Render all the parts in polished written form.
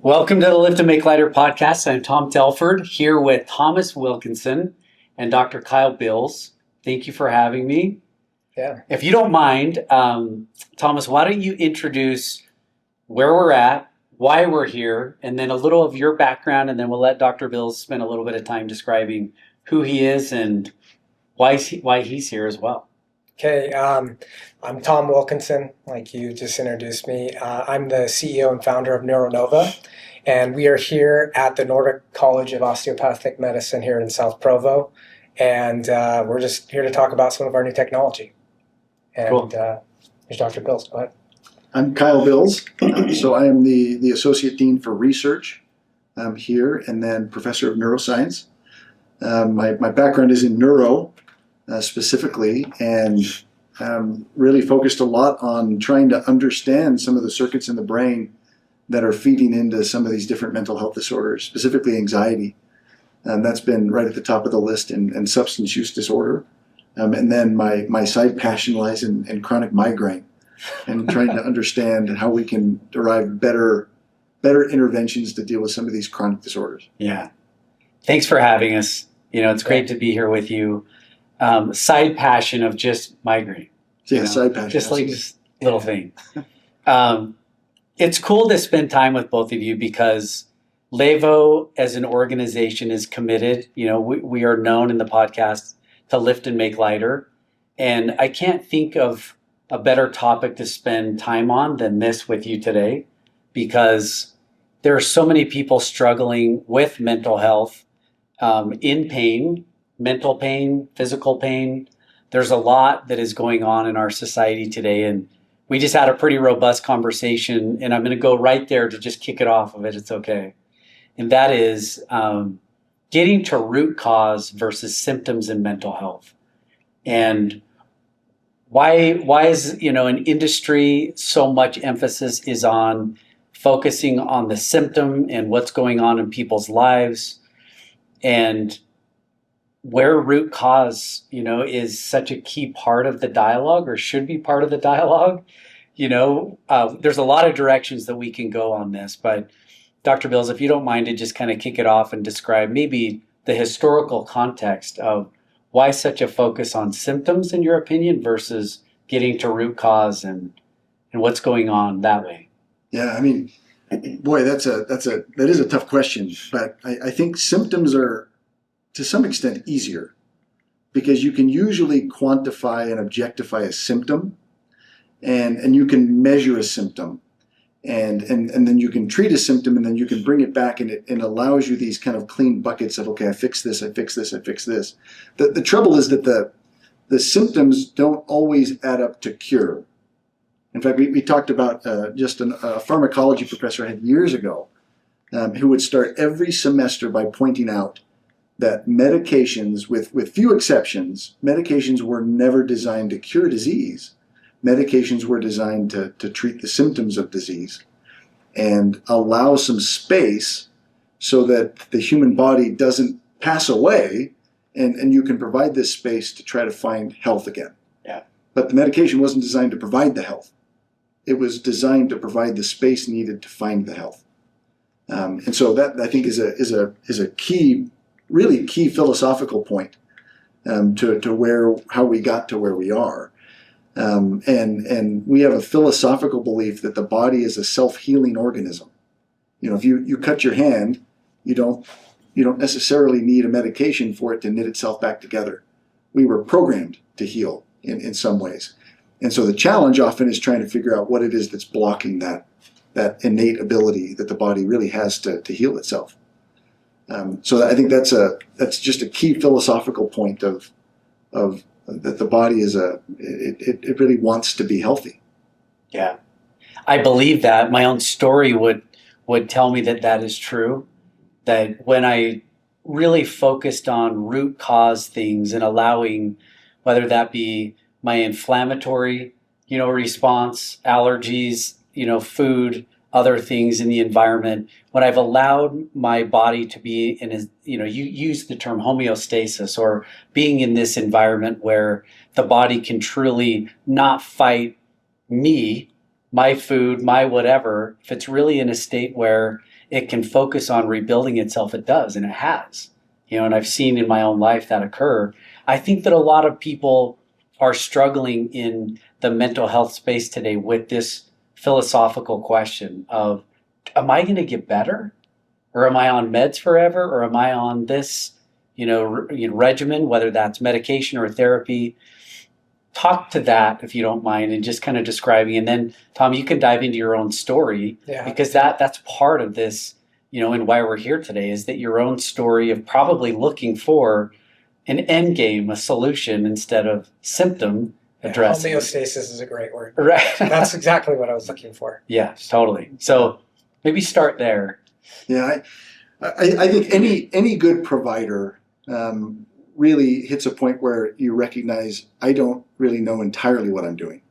Welcome to the Lift and Make Lighter podcast. I'm Tom Telford here with Thomas Wilkinson and Dr. Kyle Bills. Thank you for having me. Yeah. If you don't mind, Thomas, why don't you introduce where we're at, why we're here, and then a little of your background, and then we'll let Dr. Bills spend a little bit of time describing who he is and why he's here as well. Okay, I'm Tom Wilkinson, like you just introduced me. I'm the CEO and founder of Neuro Nova, and we are here at the Nordic College of Osteopathic Medicine here in South Provo, and we're just here to talk about some of our new technology. And Cool. Here's Dr. Bills. Go ahead. I'm Kyle Bills, so I am the Associate Dean for Research here, and then Professor of Neuroscience. My background is in neuro, specifically, and really focused a lot on trying to understand some of the circuits in the brain that are feeding into some of these different mental health disorders, specifically anxiety. That's been right at the top of the list, and substance use disorder. And then my side passion lies in chronic migraine and trying to understand how we can derive better interventions to deal with some of these chronic disorders. Yeah. Thanks for having us. It's great to be here with you. Side passion of just migraine. Yeah, side passion. Just like this little thing. It's cool to spend time with both of you because LÉVO as an organization is committed. We are known in the podcast to lift and make lighter. And I can't think of a better topic to spend time on than this with you today, because there are so many people struggling with mental health, in pain, mental pain, physical pain. There's a lot that is going on in our society today. And we just had a pretty robust conversation, and I'm going to go right there to just kick it off of it. It's okay. And that is getting to root cause versus symptoms in mental health. And why is, in industry, so much emphasis is on focusing on the symptom and what's going on in people's lives, and where root cause, is such a key part of the dialogue, or should be part of the dialogue. There's a lot of directions that we can go on this, but Dr. Bills, if you don't mind to just kind of kick it off and describe maybe the historical context of why such a focus on symptoms, in your opinion, versus getting to root cause and what's going on that way. Yeah, I mean, boy, that is a tough question, but I think symptoms are, to some extent, easier because you can usually quantify and objectify a symptom, and you can measure a symptom, and then you can treat a symptom, and then you can bring it back, and it allows you these kind of clean buckets of, okay, I fix this, I fix this, I fix this. The trouble is that the symptoms don't always add up to cure. In fact, we talked about just a pharmacology professor I had years ago who would start every semester by pointing out that medications, with few exceptions, medications were never designed to cure disease. Medications were designed to treat the symptoms of disease and allow some space so that the human body doesn't pass away, and you can provide this space to try to find health again. Yeah. But the medication wasn't designed to provide the health. It was designed to provide the space needed to find the health. And so that, I think, is a key, really key philosophical point to how we got to where we are. And we have a philosophical belief that the body is a self-healing organism. If you cut your hand, you don't necessarily need a medication for it to knit itself back together. We were programmed to heal in some ways. And so the challenge often is trying to figure out what it is that's blocking that innate ability that the body really has to heal itself. So I think that's just a key philosophical point of that the body is it really wants to be healthy. Yeah, I believe that. My own story would tell me that is true. That when I really focused on root cause things and allowing, whether that be my inflammatory, response, allergies, food, other things in the environment, when I've allowed my body to be in a, you use the term homeostasis, or being in this environment where the body can truly not fight me, my food, my whatever, if it's really in a state where it can focus on rebuilding itself, it does, and it has. And I've seen in my own life that occur. I think that a lot of people are struggling in the mental health space today with this philosophical question of, am I going to get better? Or am I on meds forever? Or am I on this, regimen, whether that's medication or therapy? Talk to that, if you don't mind, and just kind of describing. And then, Tom, you can dive into your own story, because that's part of this, and why we're here today, is that your own story of probably looking for an end game, a solution, instead of symptom addressing. Homeostasis is a great word. Right. That's exactly what I was looking for. Yeah, totally. So maybe start there. Yeah, I think any good provider really hits a point where you recognize, I don't really know entirely what I'm doing.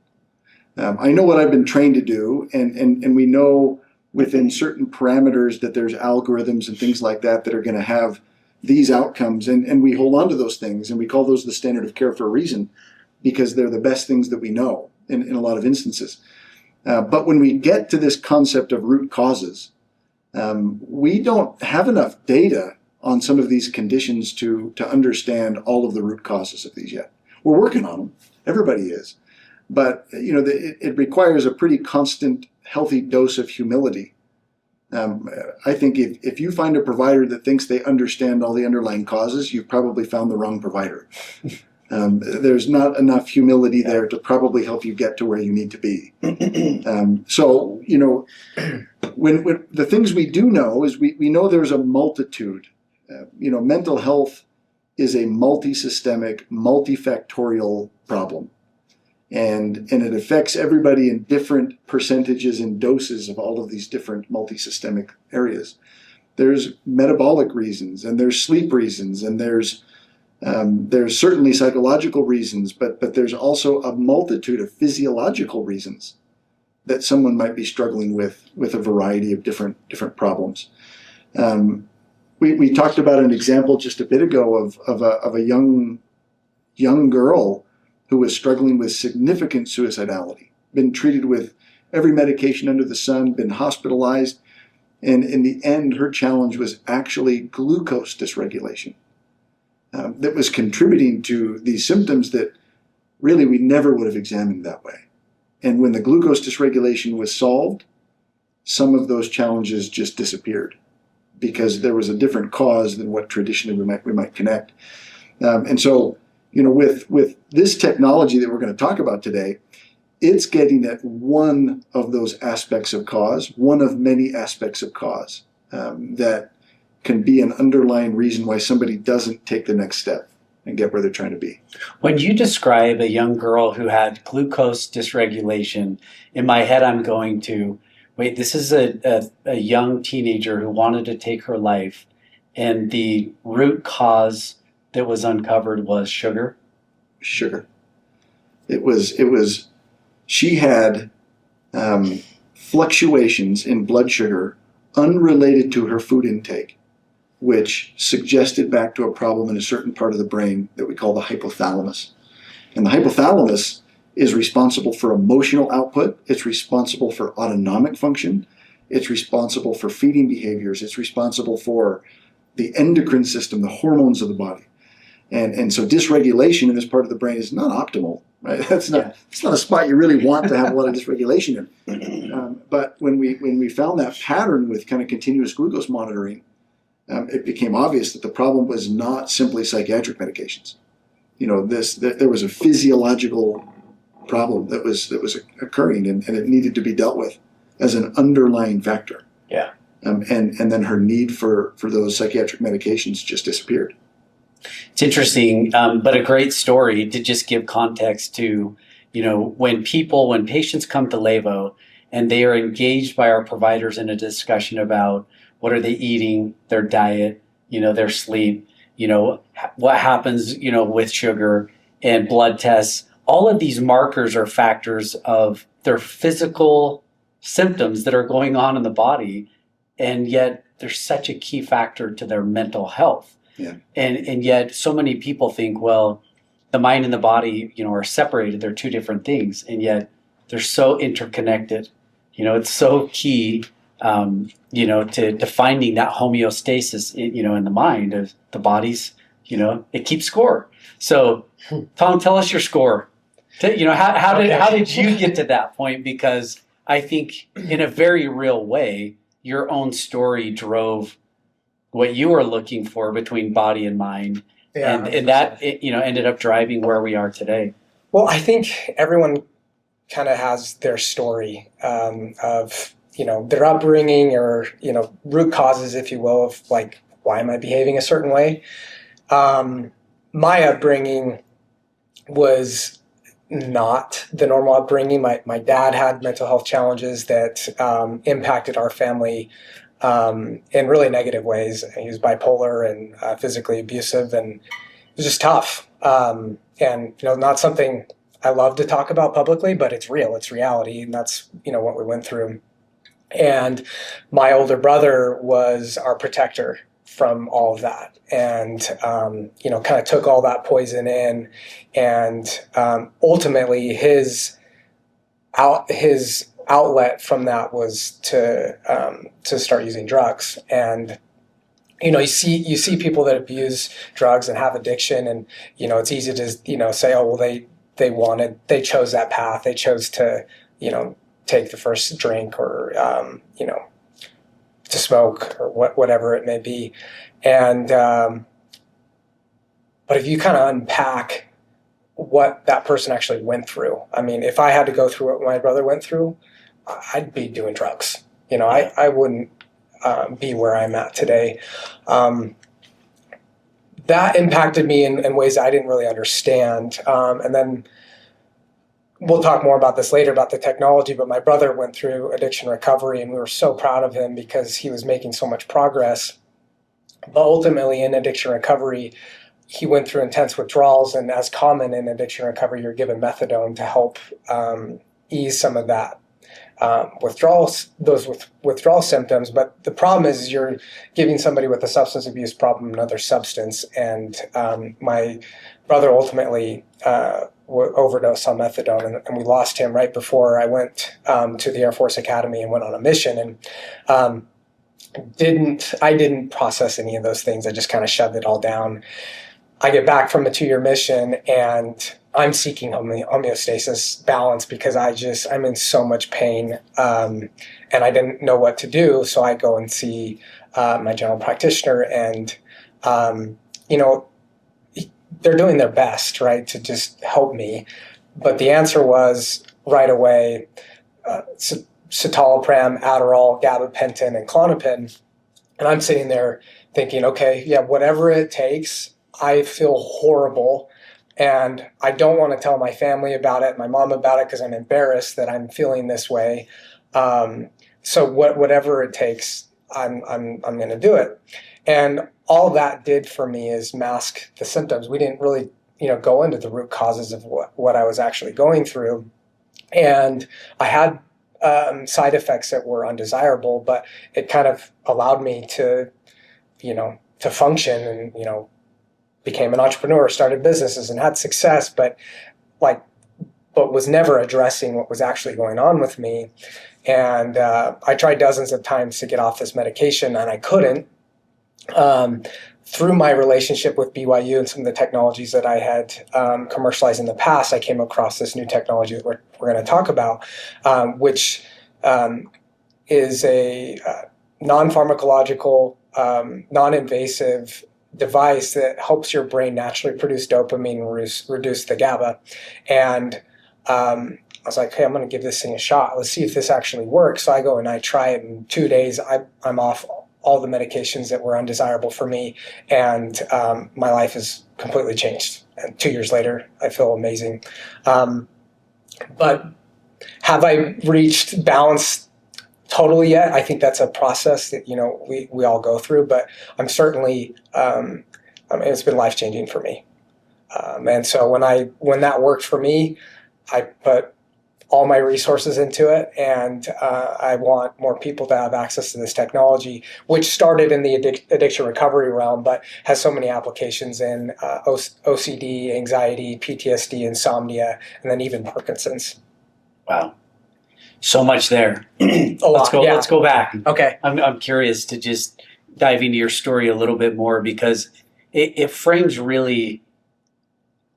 I know what I've been trained to do, and we know within certain parameters that there's algorithms and things like that that are going to have these outcomes, and we hold on to those things, and we call those the standard of care for a reason, because they're the best things that we know in a lot of instances. But when we get to this concept of root causes, we don't have enough data on some of these conditions to understand all of the root causes of these yet. We're working on them. Everybody is. But it requires a pretty constant, healthy dose of humility. I think if you find a provider that thinks they understand all the underlying causes, you've probably found the wrong provider. There's not enough humility there to probably help you get to where you need to be. So, when the things we do know is we know there's a multitude. Mental health is a multi-systemic, multifactorial problem. And it affects everybody in different percentages and doses of all of these different multi-systemic areas. There's metabolic reasons, and there's sleep reasons, and there's certainly psychological reasons, but there's also a multitude of physiological reasons that someone might be struggling with a variety of different problems. We talked about an example just a bit ago of a young girl who was struggling with significant suicidality, been treated with every medication under the sun, been hospitalized, and in the end, her challenge was actually glucose dysregulation that was contributing to these symptoms that really we never would have examined that way. And when the glucose dysregulation was solved, some of those challenges just disappeared because there was a different cause than what traditionally we might connect. And so, with this technology that we're going to talk about today, it's getting at one of those aspects of cause, one of many aspects of cause that can be an underlying reason why somebody doesn't take the next step and get where they're trying to be. When you describe a young girl who had glucose dysregulation, in my head I'm going to, wait, this is a young teenager who wanted to take her life, and the root cause that was uncovered was sugar? Sugar. She had fluctuations in blood sugar unrelated to her food intake, which suggested back to a problem in a certain part of the brain that we call the hypothalamus. And the hypothalamus is responsible for emotional output. It's responsible for autonomic function. It's responsible for feeding behaviors. It's responsible for the endocrine system, the hormones of the body. And so dysregulation in this part of the brain is not optimal, right? It's not a spot you really want to have a lot of dysregulation in. But when we found that pattern with kind of continuous glucose monitoring, it became obvious that the problem was not simply psychiatric medications. There was a physiological problem that was occurring, and it needed to be dealt with as an underlying factor. Yeah. And then her need for those psychiatric medications just disappeared. It's interesting, but a great story to just give context to, when patients come to LÉVO and they are engaged by our providers in a discussion about what are they eating, their diet, their sleep, what happens, with sugar and blood tests. All of these markers are factors of their physical symptoms that are going on in the body, and yet they're such a key factor to their mental health. Yeah. And yet so many people think, well, the mind and the body, are separated. They're two different things, and yet they're so interconnected. It's so key to finding that homeostasis, in the mind of the body's, it keeps score. So, Tom, tell us your score. How did you get to that point? Because I think in a very real way, your own story drove what you were looking for between body and mind, and that ended up driving where we are today. Well, I think everyone kind of has their story of their upbringing or root causes, if you will, of like, why am I behaving a certain way? My upbringing was not the normal upbringing. My dad had mental health challenges that impacted our family in really negative ways. He was bipolar and physically abusive, and it was just tough. And not something I love to talk about publicly, but it's real, it's reality, and that's what we went through. And my older brother was our protector from all of that, and kind of took all that poison in, and ultimately his outlet from that was to start using drugs. And you see people that abuse drugs and have addiction, and it's easy to say, oh well, they chose that path, they chose to take the first drink, or to smoke, or whatever it may be. And but if you kind of unpack what that person actually went through, I mean, if I had to go through what my brother went through, I'd be doing drugs. I wouldn't be where I'm at today. That impacted me in ways I didn't really understand. And then we'll talk more about this later, about the technology, but my brother went through addiction recovery, and we were so proud of him because he was making so much progress. But ultimately in addiction recovery, he went through intense withdrawals, and as common in addiction recovery, you're given methadone to help ease some of that those withdrawal symptoms. But the problem is you're giving somebody with a substance abuse problem another substance, and my brother ultimately overdosed on methadone, and we lost him right before I went to the Air Force Academy and went on a mission. And I didn't process any of those things. I just kind of shoved it all down. I get back from a 2-year mission, and I'm seeking homeostasis, balance, because I'm in so much pain, and I didn't know what to do. So I go and see my general practitioner, and they're doing their best, right, to just help me. But the answer was right away, citalopram, Adderall, gabapentin, and Klonopin. And I'm sitting there thinking, okay, yeah, whatever it takes. I feel horrible, and I don't want to tell my family about it, my mom about it, because I'm embarrassed that I'm feeling this way. So whatever it takes, I'm going to do it. And all that did for me is mask the symptoms. We didn't really, go into the root causes of what I was actually going through. And I had side effects that were undesirable, but it kind of allowed me to function, and, became an entrepreneur, started businesses, and had success, but was never addressing what was actually going on with me. And I tried dozens of times to get off this medication, and I couldn't. Through my relationship with BYU and some of the technologies that I had commercialized in the past, I came across this new technology that we're going to talk about, which is a non-pharmacological, non-invasive device that helps your brain naturally produce dopamine and reduce the GABA. And I was like, hey, I'm going to give this thing a shot. Let's see if this actually works. So I go and I try it. In 2 days, I'm off all the medications that were undesirable for me, and my life has completely changed. And 2 years later, I feel amazing. But have I reached balance totally yet? I think that's a process that we all go through, but I'm certainly it's been life-changing for me. And so when that worked for me, I put all my resources into it, and I want more people to have access to this technology, which started in the addiction recovery realm, but has so many applications in OCD, anxiety, PTSD, insomnia, and then even Parkinson's. Wow. So much there. A lot. Yeah. Let's go back. Okay. I'm curious to just dive into your story a little bit more because it frames really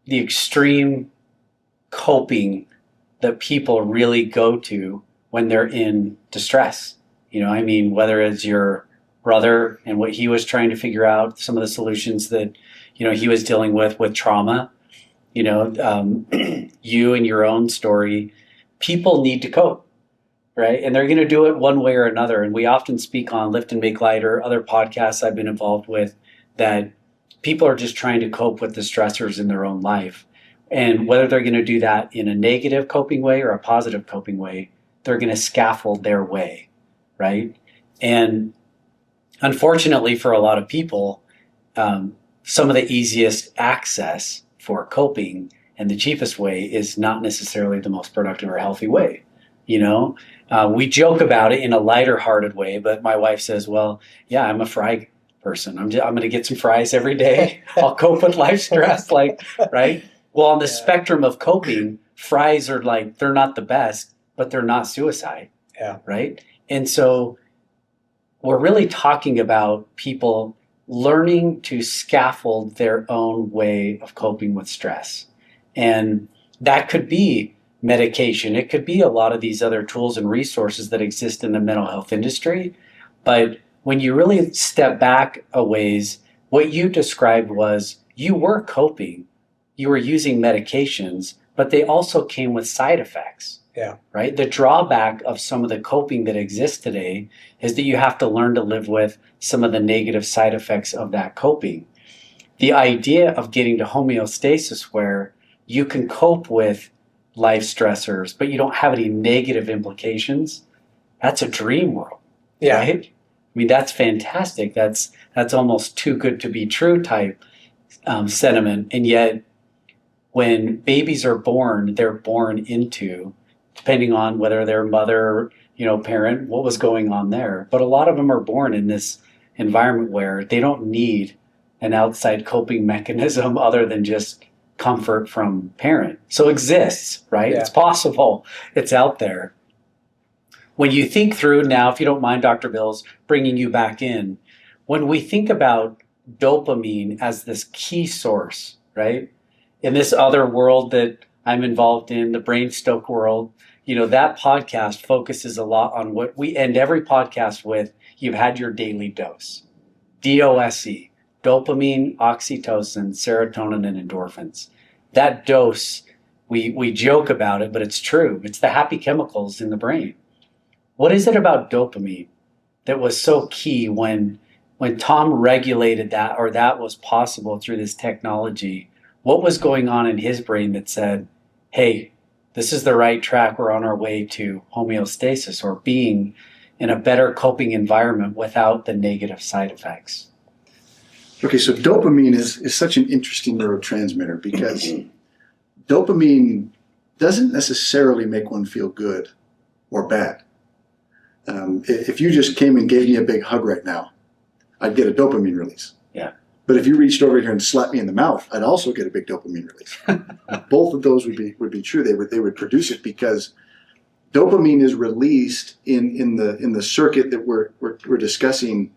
the extreme coping that people really go to when they're in distress. I mean, whether it's your brother and what he was trying to figure out, some of the solutions that, he was dealing with trauma, you and your own story, people need to cope, right? And they're going to do it one way or another. And we often speak on Lift and Make Light or other podcasts I've been involved with that people are just trying to cope with the stressors in their own life. And whether they're going to do that in a negative coping way or a positive coping way, they're going to scaffold their way, right? And unfortunately for a lot of people, some of the easiest access for coping and the cheapest way is not necessarily the most productive or healthy way. We joke about it in a lighter hearted way, but my wife says, well, yeah, I'm a fry person. I'm going to get some fries every day. I'll cope with life stress, right? Well, on the spectrum of coping, fries are they're not the best, but they're not suicide. Yeah. Right. And so we're really talking about people learning to scaffold their own way of coping with stress. And that could be medication. It could be a lot of these other tools and resources that exist in the mental health industry. But when you really step back a ways, what you described was you were coping, you were using medications, but they also came with side effects. Yeah. Right? The drawback of some of the coping that exists today is that you have to learn to live with some of the negative side effects of that coping. The idea of getting to homeostasis where you can cope with life stressors, but you don't have any negative implications, that's a dream world. Yeah. Right? I mean, that's fantastic. That's almost too good to be true type sentiment. And yet, when babies are born, they're born into, depending on whether their mother, parent, what was going on there. But a lot of them are born in this environment where they don't need an outside coping mechanism other than just comfort from parent. So it exists, right? Yeah. It's possible. It's out there. When you think through now, if you don't mind, Dr. Bills, bringing you back in, when we think about dopamine as this key source, right? In this other world that I'm involved in, the brain stoke world, that podcast focuses a lot on what we end every podcast with. You've had your daily dose. DOSE, dopamine, oxytocin, serotonin, and endorphins. That dose, we joke about it, but it's true. It's the happy chemicals in the brain. What is it about dopamine that was so key when Tom regulated that, or that was possible through this technology? What was going on in his brain that said, hey, this is the right track, we're on our way to homeostasis or being in a better coping environment without the negative side effects? Okay, so dopamine is such an interesting neurotransmitter because dopamine doesn't necessarily make one feel good or bad. If you just came and gave me a big hug right now, I'd get a dopamine release. Yeah. But if you reached over here and slapped me in the mouth, I'd also get a big dopamine release. Both of those would be true. They would produce it because dopamine is released in the circuit that we're discussing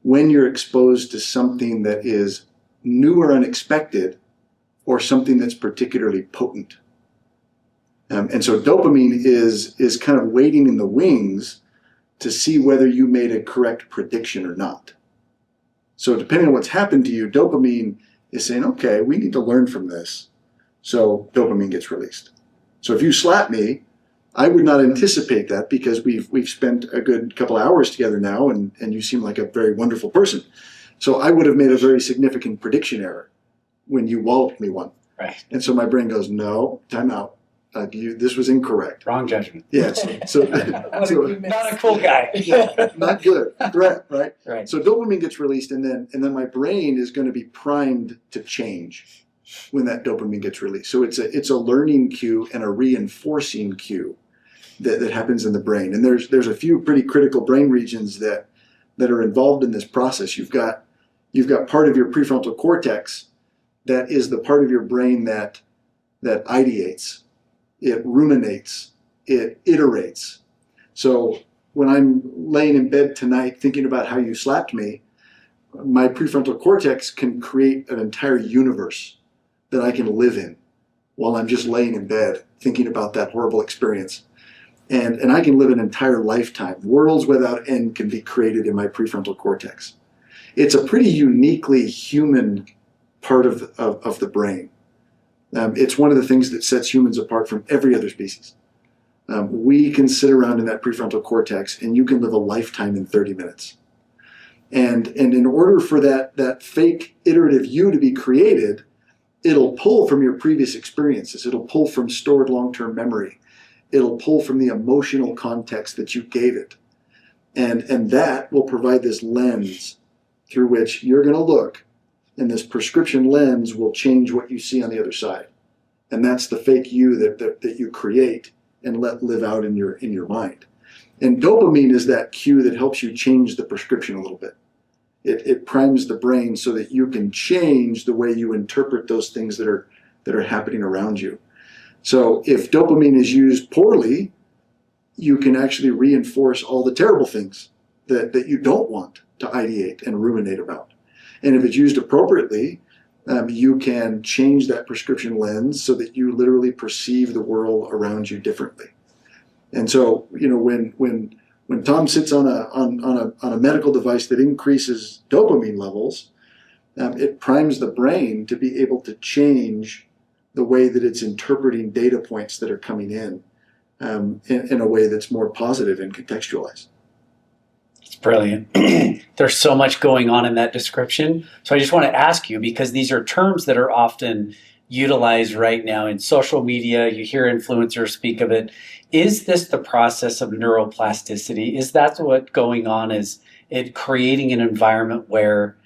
when you're exposed to something that is new or unexpected, or something that's particularly potent. And so dopamine is kind of waiting in the wings to see whether you made a correct prediction or not. So depending on what's happened to you, dopamine is saying, okay, we need to learn from this. So dopamine gets released. So if you slap me, I would not anticipate that because we've spent a good couple of hours together now and you seem like a very wonderful person. So I would have made a very significant prediction error when you walloped me one. Right. And so my brain goes, no, time out. This was incorrect. Wrong judgment. Yes. So Not a cool guy. yeah, not good. Threat, right? Right. So dopamine gets released, and then my brain is going to be primed to change when that dopamine gets released. So it's a learning cue and a reinforcing cue that happens in the brain. And there's a few pretty critical brain regions that are involved in this process. You've got part of your prefrontal cortex that is the part of your brain that ideates. It ruminates, it iterates, So when I'm laying in bed tonight thinking about how you slapped me, my prefrontal cortex can create an entire universe that I can live in while I'm just laying in bed thinking about that horrible experience. And I can live an entire lifetime. Worlds without end can be created in my prefrontal cortex. It's a pretty uniquely human part of the brain. It's one of the things that sets humans apart from every other species. We can sit around in that prefrontal cortex and you can live a lifetime in 30 minutes. And in order for that fake iterative you to be created, it'll pull from your previous experiences. It'll pull from stored long-term memory. It'll pull from the emotional context that you gave it. And that will provide this lens through which you're going to look, and this prescription lens will change what you see on the other side. And that's the fake you that you create and let live out in your mind. And dopamine is that cue that helps you change the prescription a little bit. It primes the brain so that you can change the way you interpret those things that are happening around you. So if dopamine is used poorly, you can actually reinforce all the terrible things that you don't want to ideate and ruminate about. And if it's used appropriately, you can change that prescription lens so that you literally perceive the world around you differently. And so, when Tom sits on a medical device that increases dopamine levels, it primes the brain to be able to change the way that it's interpreting data points that are coming in a way that's more positive and contextualized. It's brilliant. There's so much going on in that description. So I just want to ask you, because these are terms that are often utilized right now in social media, you hear influencers speak of it. Is this the process of neuroplasticity? Is that what going on? Is it creating an environment where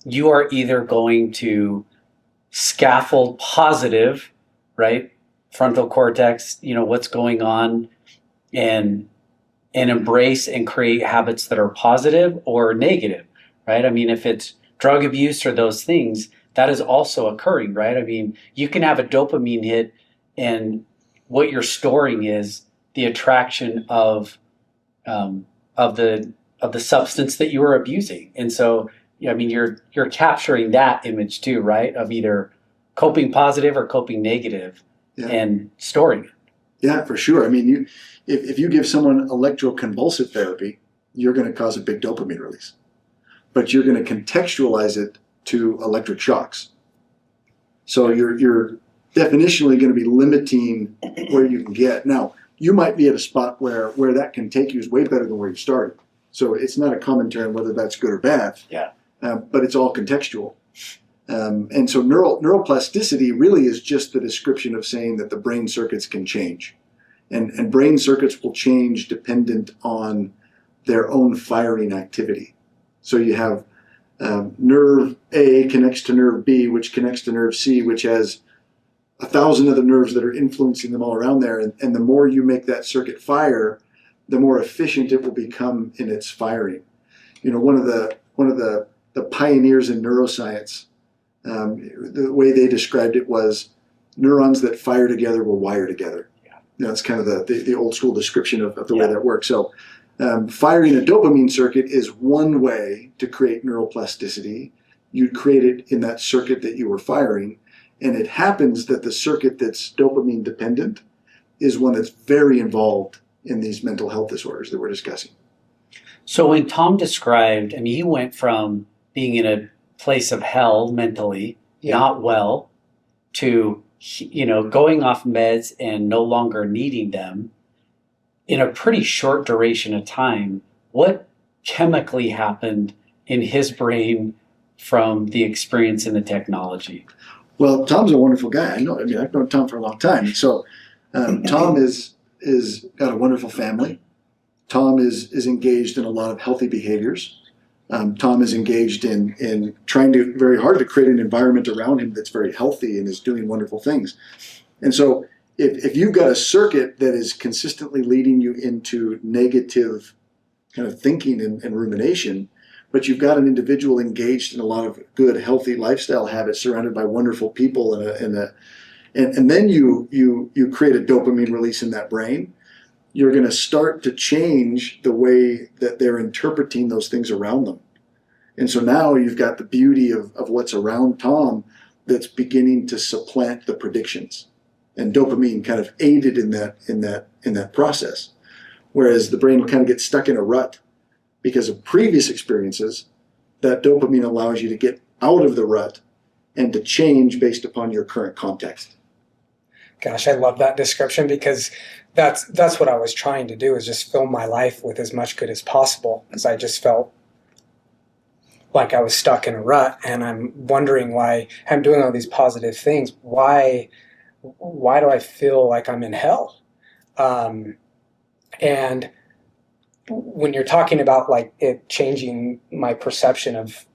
you are either going to scaffold positive, right? Frontal cortex, what's going on, and embrace and create habits that are positive or negative, right? I mean, if it's drug abuse or those things, that is also occurring, right? I mean, you can have a dopamine hit and what you're storing is the attraction of the substance that you were abusing. And so, I mean, you're capturing that image too, right? Of either coping positive or coping negative, yeah, and storing it. Yeah, for sure. I mean, if you give someone electroconvulsive therapy, you're going to cause a big dopamine release, but you're going to contextualize it to electric shocks. So you're definitionally going to be limiting where you can get. Now, you might be at a spot where that can take you is way better than where you started. So it's not a commentary on whether that's good or bad. Yeah. But it's all contextual. And so neuroplasticity really is just the description of saying that the brain circuits can change. And brain circuits will change dependent on their own firing activity. So you have nerve A connects to nerve B, which connects to nerve C, which has 1,000 other nerves that are influencing them all around there. And the more you make that circuit fire, the more efficient it will become in its firing. One of the pioneers in neuroscience, the way they described it was neurons that fire together will wire together. Yeah. That's kind of the old school description of the way that works. So firing a dopamine circuit is one way to create neuroplasticity. You'd create it in that circuit that you were firing. And it happens that the circuit that's dopamine dependent is one that's very involved in these mental health disorders that we're discussing. So when Tom described, I mean, he went from being in a place of hell mentally, not well, to, going off meds and no longer needing them in a pretty short duration of time. What chemically happened in his brain from the experience and the technology? Well, Tom's a wonderful guy. I've known Tom for a long time. So Tom is got a wonderful family. Tom is engaged in a lot of healthy behaviors. Tom is engaged in trying very hard to create an environment around him that's very healthy and is doing wonderful things. And so if you've got a circuit that is consistently leading you into negative kind of thinking and rumination, but you've got an individual engaged in a lot of good, healthy lifestyle habits surrounded by wonderful people and then you create a dopamine release in that brain, you're going to start to change the way that they're interpreting those things around them. And so now you've got the beauty of what's around Tom that's beginning to supplant the predictions. And dopamine kind of aided in that process. Whereas the brain will kind of get stuck in a rut because of previous experiences. That dopamine allows you to get out of the rut and to change based upon your current context. Gosh, I love that description, because that's what I was trying to do, is just fill my life with as much good as possible, because I just felt like I was stuck in a rut, and I'm wondering why I'm doing all these positive things. Why do I feel like I'm in hell? And when you're talking about like it changing my perception of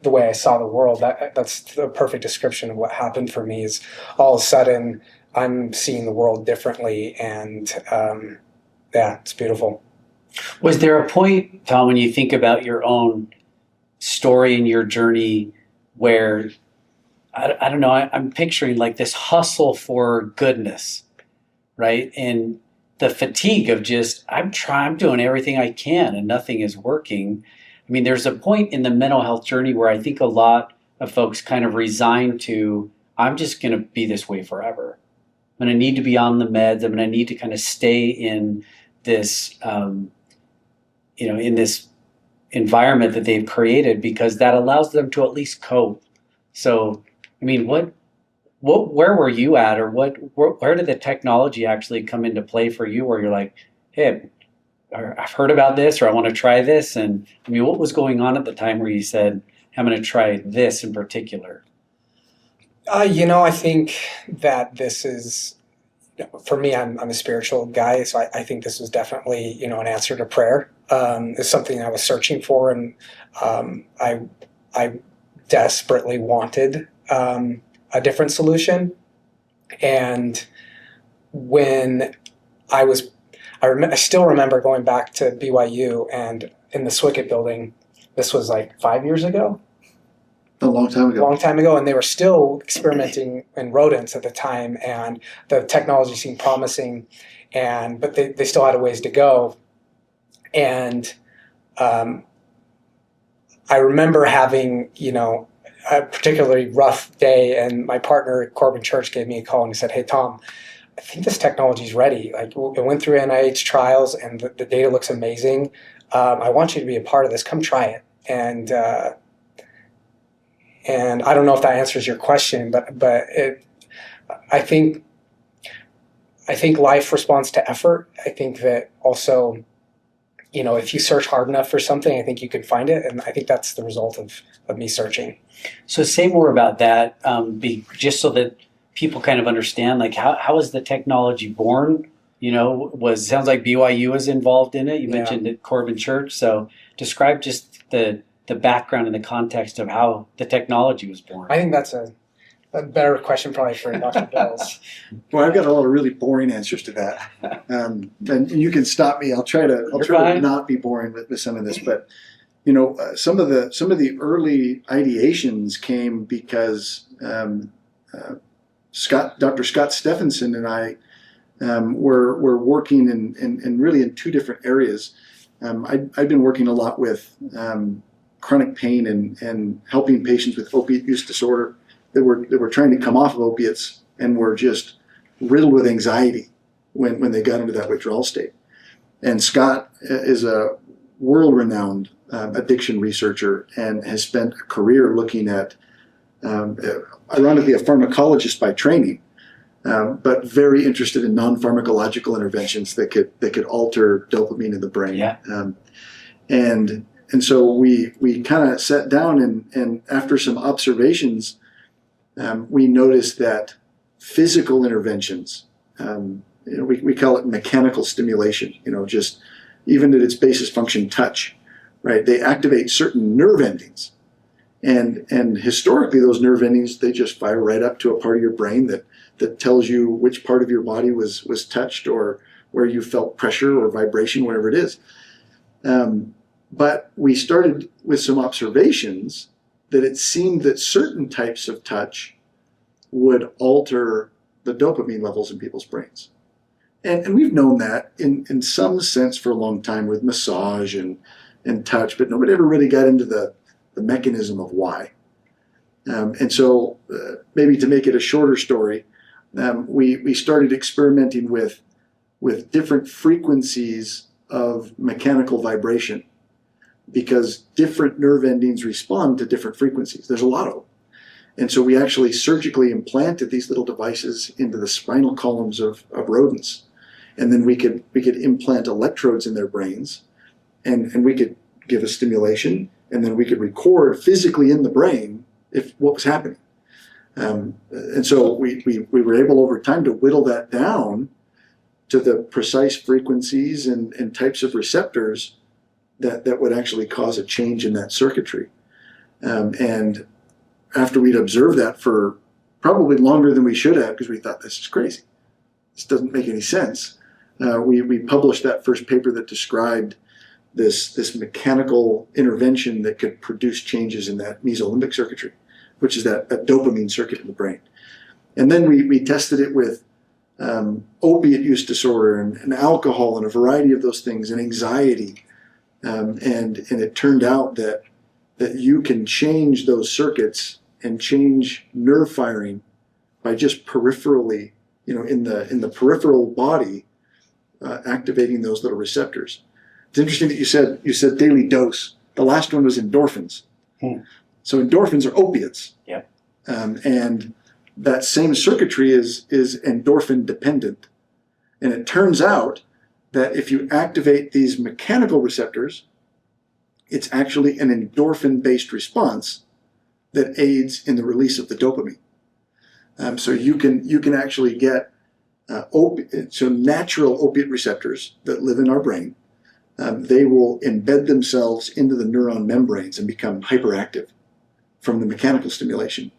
the way I saw the world, that's the perfect description of what happened for me. Is all of a sudden I'm seeing the world differently, and yeah, it's beautiful. Was there a point, Tom, when you think about your own story and your journey where, I don't know, I'm picturing like this hustle for goodness, right? And the fatigue of just, I'm doing everything I can and nothing is working. I mean, there's a point in the mental health journey where I think a lot of folks kind of resign to, I'm just going to be this way forever. I'm going to need to be on the meds. I'm going to need to kind of stay in this, in this environment that they've created, because that allows them to at least cope. So, I mean, where were you at, or where did the technology actually come into play for you, where you're like, hey, I've heard about this, or I want to try this? And I mean, what was going on at the time where you said, I'm going to try this in particular? I think that this is, for me, I'm a spiritual guy, so I think this was definitely, an answer to prayer. It's something I was searching for, and I desperately wanted a different solution. And when I still remember going back to BYU and in the Swicket building. This was like 5 years ago. A long time ago. And they were still experimenting in rodents at the time, and the technology seemed promising, but they still had a ways to go. And I remember having, a particularly rough day, and my partner, Corbin Church, gave me a call and he said, hey, Tom, I think this technology is ready. Like, it went through NIH trials and the data looks amazing. I want you to be a part of this. Come try it. And I don't know if that answers your question, but I think life responds to effort. I think that also, if you search hard enough for something, I think you can find it. And I think that's the result of me searching. So say more about that, just so that people kind of understand, like, how is the technology born? Sounds like BYU was involved in it. You mentioned it, Corbin Church. So describe just the background and the context of how the technology was born. I think that's a better question probably for Dr. Bells. Well, I've got a lot of really boring answers to that, and you can stop me. I'll try to not be boring with some of this, but some of the early ideations came because Dr. Scott Stephenson and I were working in really in two different areas. I've been working a lot with chronic pain and helping patients with opiate use disorder that were trying to come off of opiates and were just riddled with anxiety when they got into that withdrawal state. And Scott is a world-renowned addiction researcher and has spent a career looking at, ironically, a pharmacologist by training, but very interested in non-pharmacological interventions that could alter dopamine in the brain. Yeah. And so we kind of sat down and after some observations, we noticed that physical interventions, we call it mechanical stimulation, just even at its basis function, touch, right? They activate certain nerve endings. And historically, those nerve endings, they just fire right up to a part of your brain that tells you which part of your body was touched or where you felt pressure or vibration, whatever it is. But we started with some observations that it seemed that certain types of touch would alter the dopamine levels in people's brains. And we've known that in some sense for a long time with massage and touch, but nobody ever really got into the mechanism of why. And so maybe to make it a shorter story, we started experimenting with different frequencies of mechanical vibration, because different nerve endings respond to different frequencies. There's a lot of them. And so we actually surgically implanted these little devices into the spinal columns of rodents. And then we could implant electrodes in their brains, and we could give a stimulation, and then we could record physically in the brain what was happening. And so we were able over time to whittle that down to the precise frequencies and types of receptors that would actually cause a change in that circuitry. And after we'd observed that for probably longer than we should have, because we thought, this is crazy, this doesn't make any sense, we published that first paper that described this mechanical intervention that could produce changes in that mesolimbic circuitry, which is that dopamine circuit in the brain. And then we tested it with opiate use disorder and alcohol and a variety of those things, and anxiety. And it turned out that you can change those circuits and change nerve firing by just peripherally, in the peripheral body, activating those little receptors. It's interesting that you said daily dose. The last one was endorphins. So endorphins are opiates. Yep. And that same circuitry is endorphin dependent. And it turns out that if you activate these mechanical receptors, it's actually an endorphin-based response that aids in the release of the dopamine. So you can actually get natural opiate receptors that live in our brain. They will embed themselves into the neuron membranes and become hyperactive from the mechanical stimulation.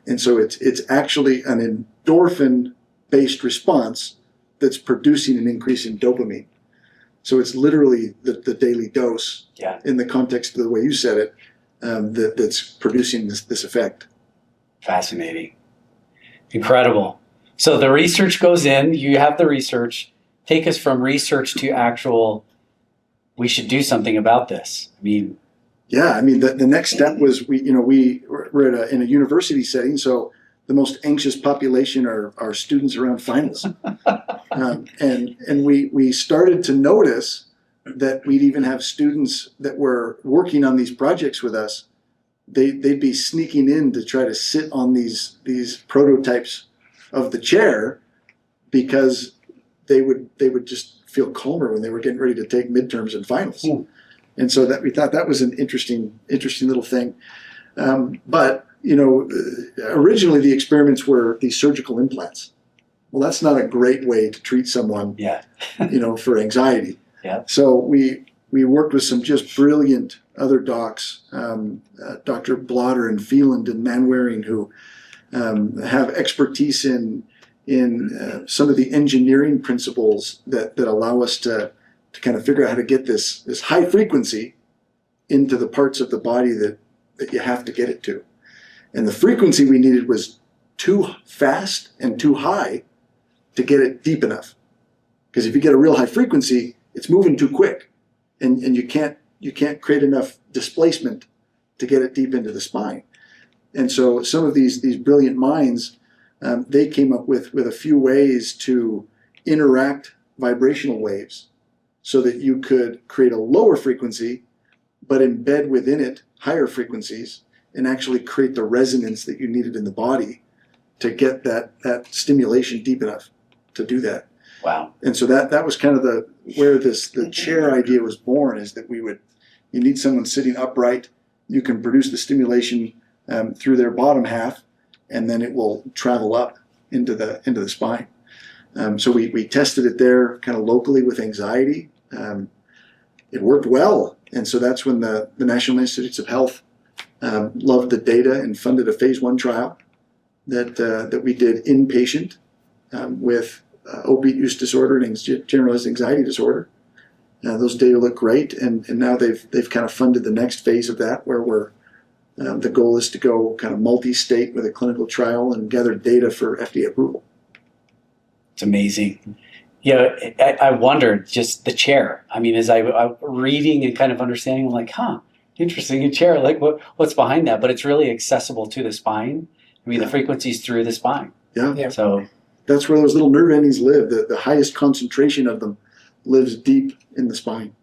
And so it's actually an endorphin-based response that's producing an increase in dopamine. So it's literally the daily dose, in the context of the way you said it, that's producing this effect. Fascinating. Incredible. So the research goes in, you have the research. Take us from research to actual, we should do something about this. The next step was we're in a university setting, so the most anxious population are students around finals. And we started to notice that we'd even have students that were working on these projects with us. They'd be sneaking in to try to sit on these prototypes of the chair, because they would just feel calmer when they were getting ready to take midterms and finals. And so that we thought that was an interesting little thing. But originally the experiments were these surgical implants. Well, that's not a great way to treat someone, for anxiety. Yeah. So we worked with some just brilliant other docs, Dr. Blotter and Phelan and Manwaring, who have expertise in some of the engineering principles that allow us to kind of figure out how to get this high frequency into the parts of the body that you have to get it to. And the frequency we needed was too fast and too high to get it deep enough. Because if you get a real high frequency, it's moving too quick, and you can't create enough displacement to get it deep into the spine. And so some of these brilliant minds, they came up with a few ways to interact vibrational waves so that you could create a lower frequency, but embed within it higher frequencies and actually create the resonance that you needed in the body to get that stimulation deep enough to do that. Wow. And so that was kind of where the chair idea was born, is that you need someone sitting upright. You can produce the stimulation through their bottom half, and then it will travel up into the spine. So we tested it there kind of locally with anxiety. It worked well. And so that's when the National Institutes of Health loved the data and funded a phase 1 trial that we did inpatient with opiate use disorder and generalized anxiety disorder. Those data look great, and now they've kind of funded the next phase of that, where the goal is to go kind of multi-state with a clinical trial and gather data for FDA approval. It's amazing. I wondered just the chair. I mean, as I reading and kind of understanding, I'm like, interesting, a chair. Like, what's behind that? But it's really accessible to the spine. I mean, the frequencies through the spine. Yeah. So that's where those little nerve endings live. The highest concentration of them lives deep in the spine.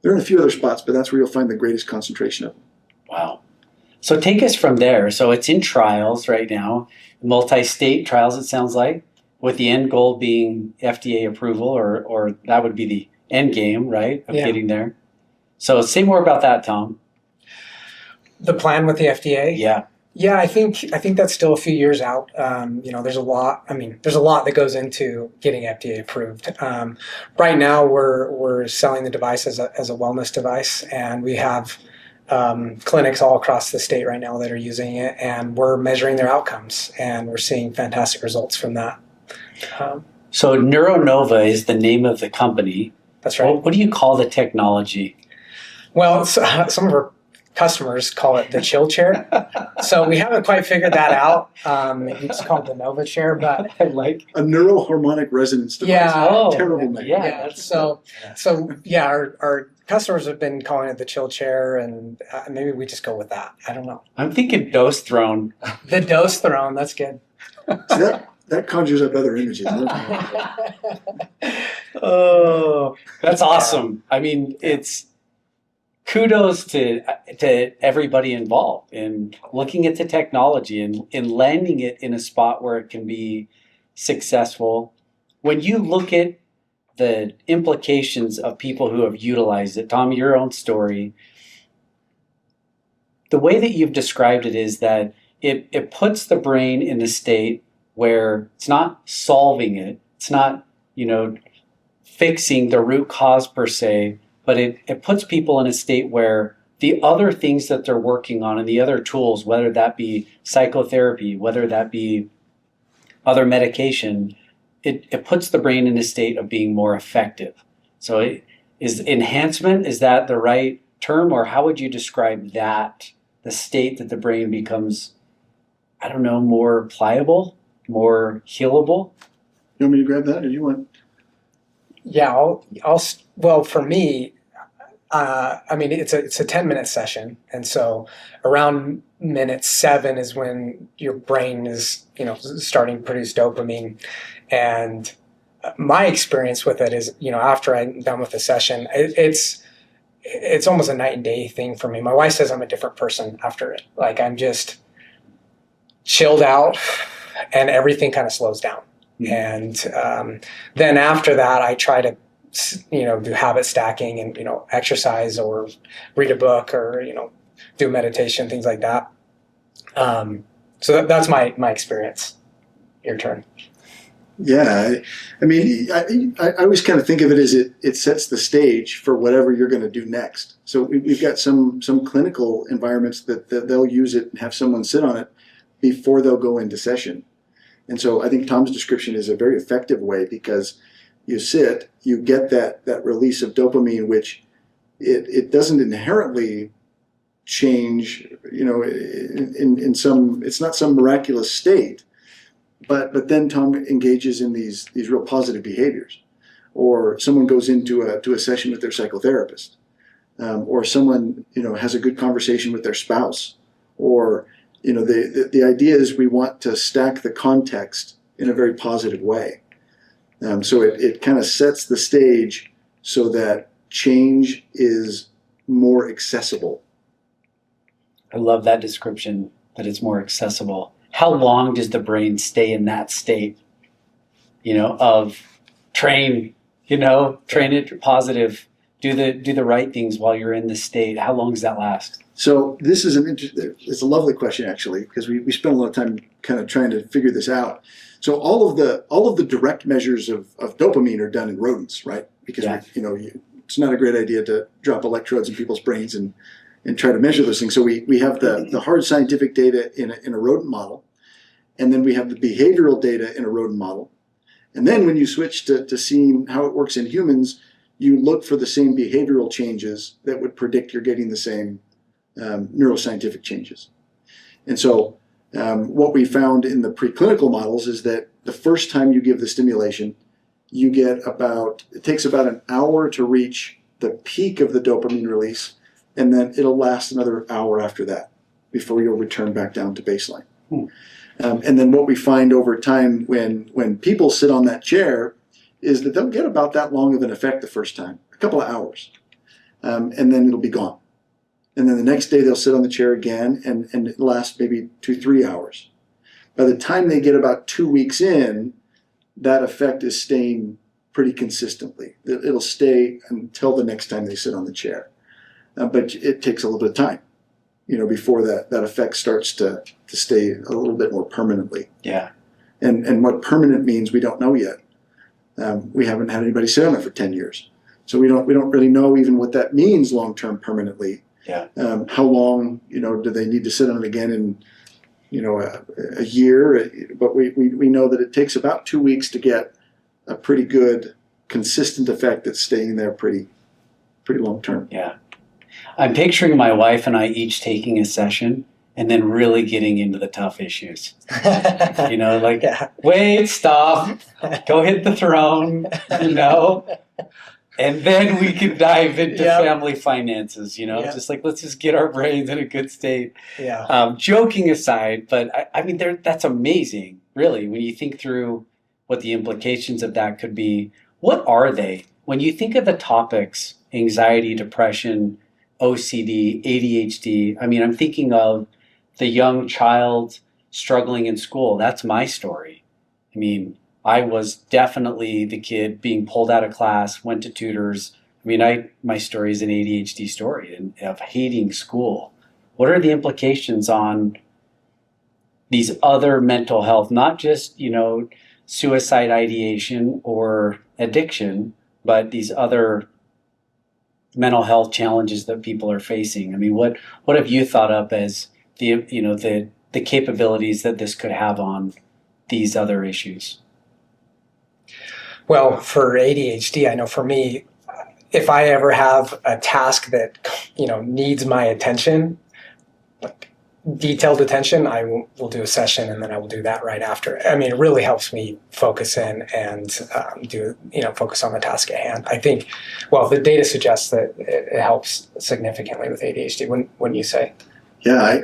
There are in a few other spots, but that's where you'll find the greatest concentration of them. Wow. So take us from there. So it's in trials right now, multi-state trials, it sounds like, with the end goal being FDA approval, or that would be the end game, right, of getting there. So say more about that, Tom. The plan with the FDA? Yeah, I think that's still a few years out. There's a lot. I mean, there's a lot that goes into getting FDA approved. Right now, we're selling the device as a wellness device, and we have clinics all across the state right now that are using it, and we're measuring their outcomes, and we're seeing fantastic results from that. So Neuro Nova is the name of the company. That's right. What do you call the technology? Well, some of our customers call it the chill chair. So we haven't quite figured that out. It's called the Nova chair, but I like a neuroharmonic resonance device. Yeah. Terrible name. Yeah. So our customers have been calling it the chill chair, and maybe we just go with that. I don't know. I'm thinking dose throne. The dose throne. That's good. So that conjures up other images. Oh, that's awesome. I mean, it's kudos to everybody involved in looking at the technology and landing it in a spot where it can be successful. When you look at the implications of people who have utilized it, Tom, your own story, the way that you've described it is that it puts the brain in a state where it's not solving it, it's not, fixing the root cause per se, but it puts people in a state where the other things that they're working on and the other tools, whether that be psychotherapy, whether that be other medication, it puts the brain in a state of being more effective. So is enhancement, is that the right term, or how would you describe that, the state that the brain becomes, I don't know, more pliable, more healable? You want me to grab that, or you want? Yeah, well, for me, it's a 10-minute session, and so around minute 7 is when your brain is starting to produce dopamine, and my experience with it is after I'm done with the session, it's almost a night and day thing for me. My wife says I'm a different person after it. Like, I'm just chilled out, and everything kind of slows down. And then after that, I try to, do habit stacking and, exercise or read a book or, do meditation, things like that. So that's my experience. Your turn. Yeah. I always kind of think of it as it sets the stage for whatever you're going to do next. So we've got some clinical environments that they'll use it and have someone sit on it before they'll go into session. And so I think Tom's description is a very effective way, because you sit, you get that release of dopamine, which it doesn't inherently change, in some, it's not some miraculous state, but then Tom engages in these real positive behaviors, or someone goes into a session with their psychotherapist, or someone, has a good conversation with their spouse, or the idea is we want to stack the context in a very positive way. So it kind of sets the stage so that change is more accessible. I love that description, that it's more accessible. How long does the brain stay in that state, of train it positive, do the right things while you're in this state? How long does that last? So this is it's a lovely question, actually, because we spent a lot of time kind of trying to figure this out. So all of the direct measures of dopamine are done in rodents, right? Because it's not a great idea to drop electrodes in people's brains and try to measure those things. So we have the hard scientific data in a rodent model, and then we have the behavioral data in a rodent model. And then when you switch to seeing how it works in humans, you look for the same behavioral changes that would predict you're getting the same neuroscientific changes. And so what we found in the preclinical models is that the first time you give the stimulation, it takes about an hour to reach the peak of the dopamine release, and then it'll last another hour after that before you'll return back down to baseline. And then what we find over time when people sit on that chair is that they'll get about that long of an effect the first time, a couple of hours, and then it'll be gone. And then the next day they'll sit on the chair again, and it lasts maybe 2-3 hours. By the time they get about 2 weeks in, that effect is staying pretty consistently. It'll stay until the next time they sit on the chair. But it takes a little bit of time, before that effect starts to stay a little bit more permanently. Yeah. And what permanent means, we don't know yet. We haven't had anybody sit on it for 10 years. So we don't really know even what that means long-term permanently. Yeah. How long, do they need to sit on it again in, a year? But we know that it takes about 2 weeks to get a pretty good, consistent effect that's staying there pretty long-term. Yeah. I'm picturing my wife and I each taking a session and then really getting into the tough issues. Yeah. Wait, stop, go hit the throne, and then we can dive into family finances, just like, let's just get our brains in a good state. Yeah. Joking aside, but I mean, that's amazing, really, when you think through what the implications of that could be. What are they? When you think of the topics, anxiety, depression, OCD, ADHD, I mean, I'm thinking of the young child struggling in school. That's my story. I mean, I was definitely the kid being pulled out of class, went to tutors. I mean, my story is an ADHD story of hating school. What are the implications on these other mental health, not just, suicide ideation or addiction, but these other mental health challenges that people are facing? I mean, what have you thought up as the capabilities that this could have on these other issues? Well, for ADHD, I know for me, if I ever have a task that, needs my attention, like detailed attention, I will do a session and then I will do that right after. I mean, it really helps me focus in and focus on the task at hand. I think, the data suggests that it helps significantly with ADHD. Wouldn't you say? Yeah,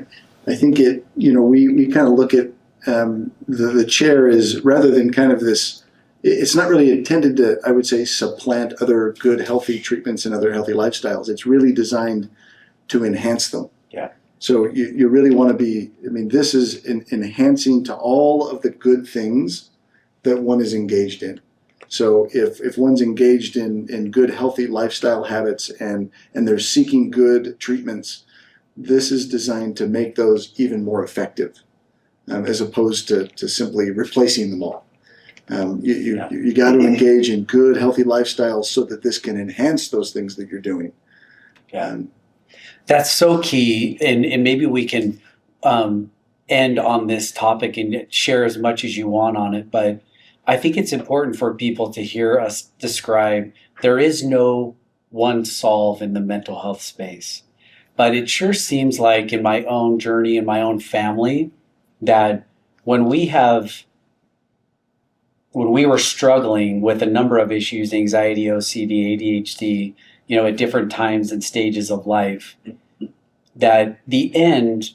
I think it, we kind of look at the chair as, rather than kind of this, it's not really intended to, I would say, supplant other good, healthy treatments and other healthy lifestyles. It's really designed to enhance them. Yeah. So you really want to be, this is enhancing to all of the good things that one is engaged in. So if one's engaged in good, healthy lifestyle habits and they're seeking good treatments, this is designed to make those even more effective, as opposed to simply replacing them all. You got to engage in good, healthy lifestyles so that this can enhance those things that you're doing. Yeah. That's so key, and maybe we can end on this topic and share as much as you want on it, but I think it's important for people to hear us describe there is no one solve in the mental health space. But it sure seems like in my own journey, in my own family, that when we were struggling with a number of issues, anxiety, OCD, ADHD, at different times and stages of life, that the end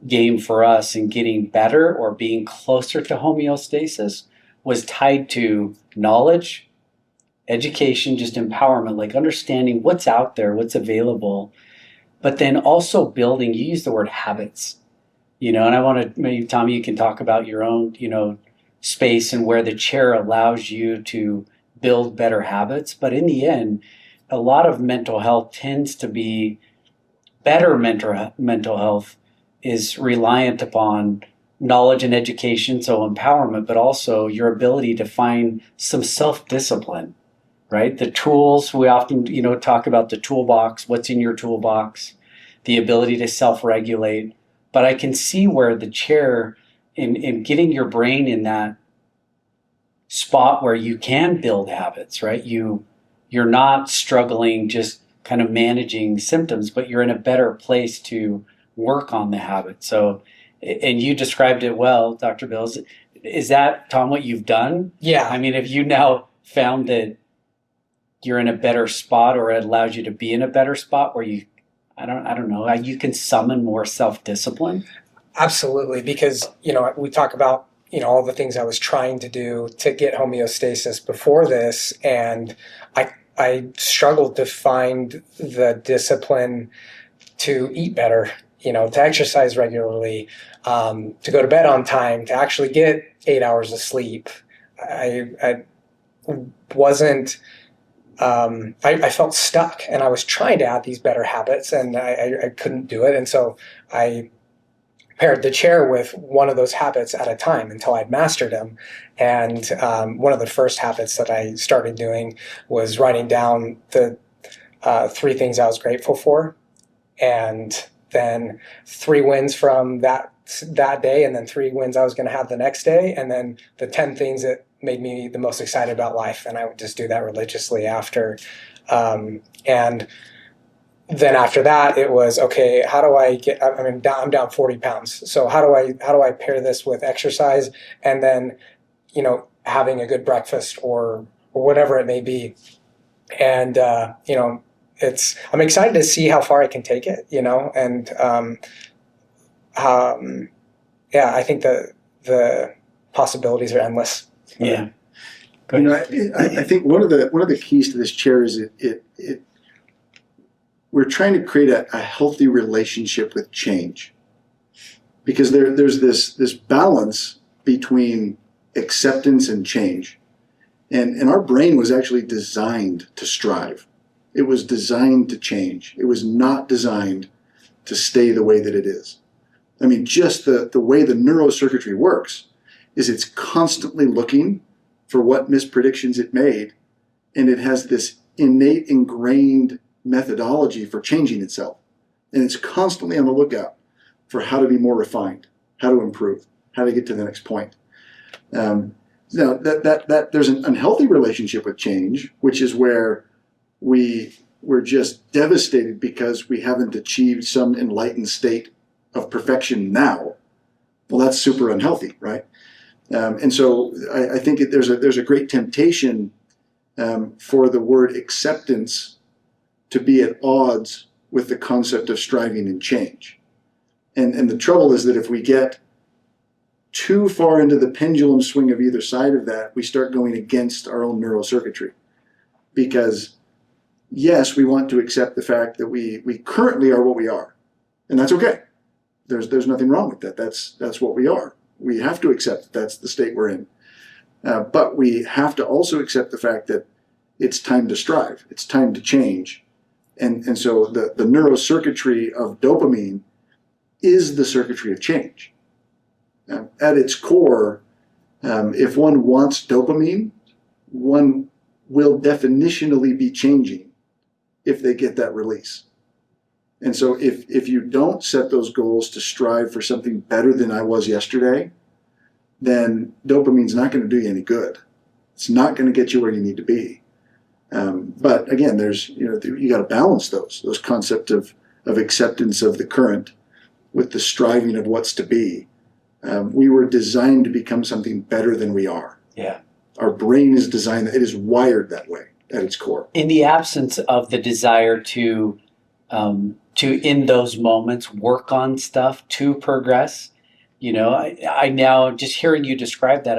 game for us in getting better or being closer to homeostasis was tied to knowledge, education, just empowerment, like understanding what's out there, what's available, but then also building, you use the word habits, and I want to, maybe Tommy, you can talk about your own, space and where the chair allows you to build better habits. But in the end, a lot of mental health tends to be better mental health is reliant upon knowledge and education, so empowerment, but also your ability to find some self-discipline, right? The tools, we often, talk about the toolbox, what's in your toolbox, the ability to self-regulate. But I can see where the chair, in getting your brain in that spot where you can build habits, right? You're not struggling just kind of managing symptoms, but you're in a better place to work on the habit. So, and you described it well, Dr. Bills, is that, Tom, what you've done? Yeah. I mean, have you now found that you're in a better spot, or it allows you to be in a better spot where you, I don't know, you can summon more self-discipline? Absolutely, because we talk about all the things I was trying to do to get homeostasis before this, and I struggled to find the discipline to eat better, to exercise regularly, to go to bed on time, to actually get 8 hours of sleep. I wasn't. I felt stuck, and I was trying to add these better habits, and I couldn't do it, and so I paired the chair with one of those habits at a time until I'd mastered them. And one of the first habits that I started doing was writing down the 3 things I was grateful for, and then 3 wins from that day, and then 3 wins I was going to have the next day, and then the 10 things that made me the most excited about life. And I would just do that religiously after. And then after that, it was, okay, how do I get, I'm down 40 pounds. So how do I pair this with exercise, and then, having a good breakfast or whatever it may be. And, I'm excited to see how far I can take it, and, I think the possibilities are endless. Yeah. I think one of the keys to this chair is we're trying to create a healthy relationship with change, because there's this balance between acceptance and change, and our brain was actually designed to strive. It was designed to change. It was not designed to stay the way that it is. I mean, just the way the neurocircuitry works is it's constantly looking for what mispredictions it made, and it has this innate, ingrained methodology for changing itself. And it's constantly on the lookout for how to be more refined, how to improve, how to get to the next point. Now, that there's an unhealthy relationship with change, which is where we're just devastated because we haven't achieved some enlightened state of perfection now. Well, that's super unhealthy, right? And so I think there's a great temptation for the word acceptance to be at odds with the concept of striving and change. And the trouble is that if we get too far into the pendulum swing of either side of that, we start going against our own neurocircuitry. Because yes, we want to accept the fact that we currently are what we are. And that's okay. There's nothing wrong with that. That's what we are. We have to accept that that's the state we're in. But we have to also accept the fact that it's time to strive. It's time to change. And so the neurocircuitry of dopamine is the circuitry of change. At its core, if one wants dopamine, one will definitionally be changing if they get that release. And so if you don't set those goals to strive for something better than I was yesterday, then dopamine's not going to do you any good. It's not going to get you where you need to be. But again, you got to balance those concepts of acceptance of the current with the striving of what's to be. We were designed to become something better than we are. Yeah. Our brain is designed, it is wired that way at its core. In the absence of the desire to in those moments work on stuff to progress, I now, just hearing you describe that,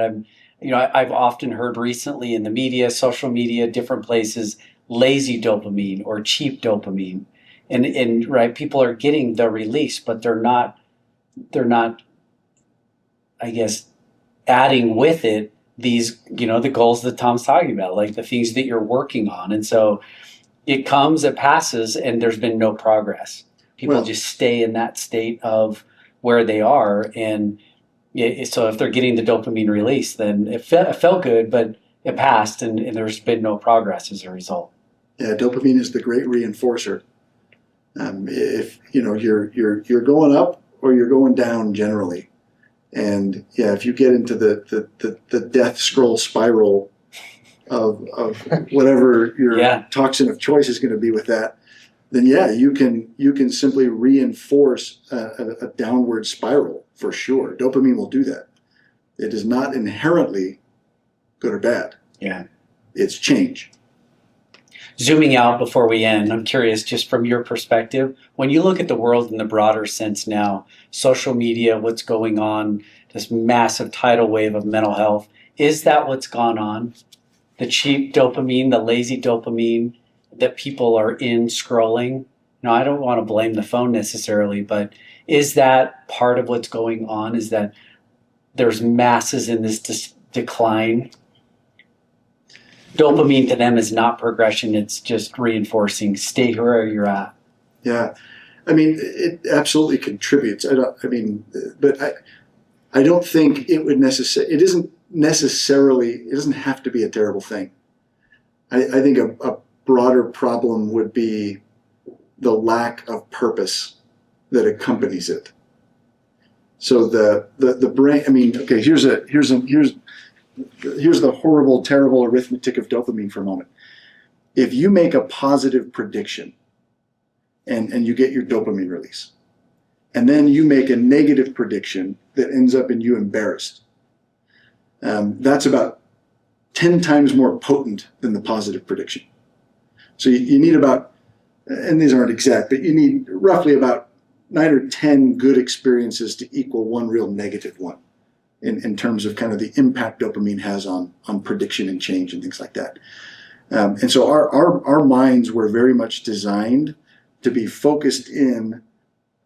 I've often heard recently in the media, social media, different places, lazy dopamine or cheap dopamine, and right, people are getting the release, but they're not, I guess, adding with it these, the goals that Tom's talking about, like the things that you're working on. And so it comes, it passes, and there's been no progress. People just stay in that state of where they are. And so if they're getting the dopamine release, then it felt good, but it passed, and there's been no progress as a result. Yeah, dopamine is the great reinforcer. If you're going up or you're going down generally. And yeah, if you get into the death scroll spiral of whatever your toxin of choice is going to be with that, then yeah, you can simply reinforce a downward spiral for sure. Dopamine will do that. It is not inherently good or bad. Yeah. It's change. Zooming out before we end, I'm curious, just from your perspective, when you look at the world in the broader sense now, social media, what's going on, this massive tidal wave of mental health, is that what's gone on? The cheap dopamine, the lazy dopamine that people are in scrolling? Now, I don't want to blame the phone necessarily, but is that part of what's going on? Is that there's masses in this decline? Dopamine to them is not progression, it's just reinforcing, stay where you're at. Yeah. I mean, it absolutely contributes. I don't think it would it doesn't have to be a terrible thing. I think a broader problem would be the lack of purpose that accompanies it. So the brain, I mean, okay, here's the horrible, terrible arithmetic of dopamine for a moment. If you make a positive prediction and you get your dopamine release, and then you make a negative prediction that ends up in you embarrassed, that's about 10 times more potent than the positive prediction. So you need about, and these aren't exact, but you need roughly about 9 or 10 good experiences to equal one real negative one in terms of kind of the impact dopamine has on prediction and change and things like that. And so our minds were very much designed to be focused in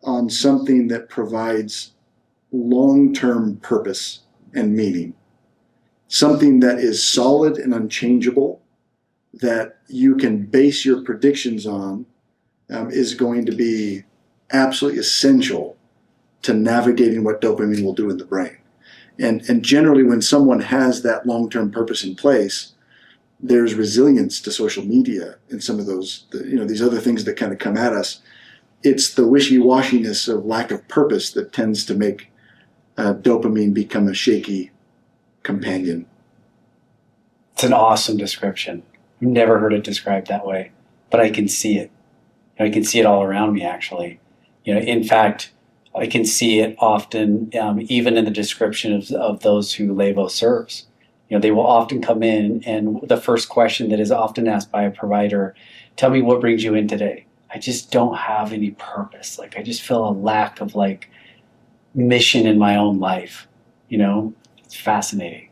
on something that provides long-term purpose and meaning. Something that is solid and unchangeable, that you can base your predictions on, is going to be absolutely essential to navigating what dopamine will do in the brain. And generally, when someone has that long-term purpose in place, there's resilience to social media and some of those, these other things that kind of come at us. It's the wishy-washiness of lack of purpose that tends to make dopamine become a shaky companion. It's an awesome description. I've never heard it described that way, but I can see it. I can see it all around me, actually. In fact, I can see it often, even in the description of those who LÉVO serves. They will often come in, and the first question that is often asked by a provider, tell me what brings you in today. I just don't have any purpose. I just feel a lack of mission in my own life. It's fascinating.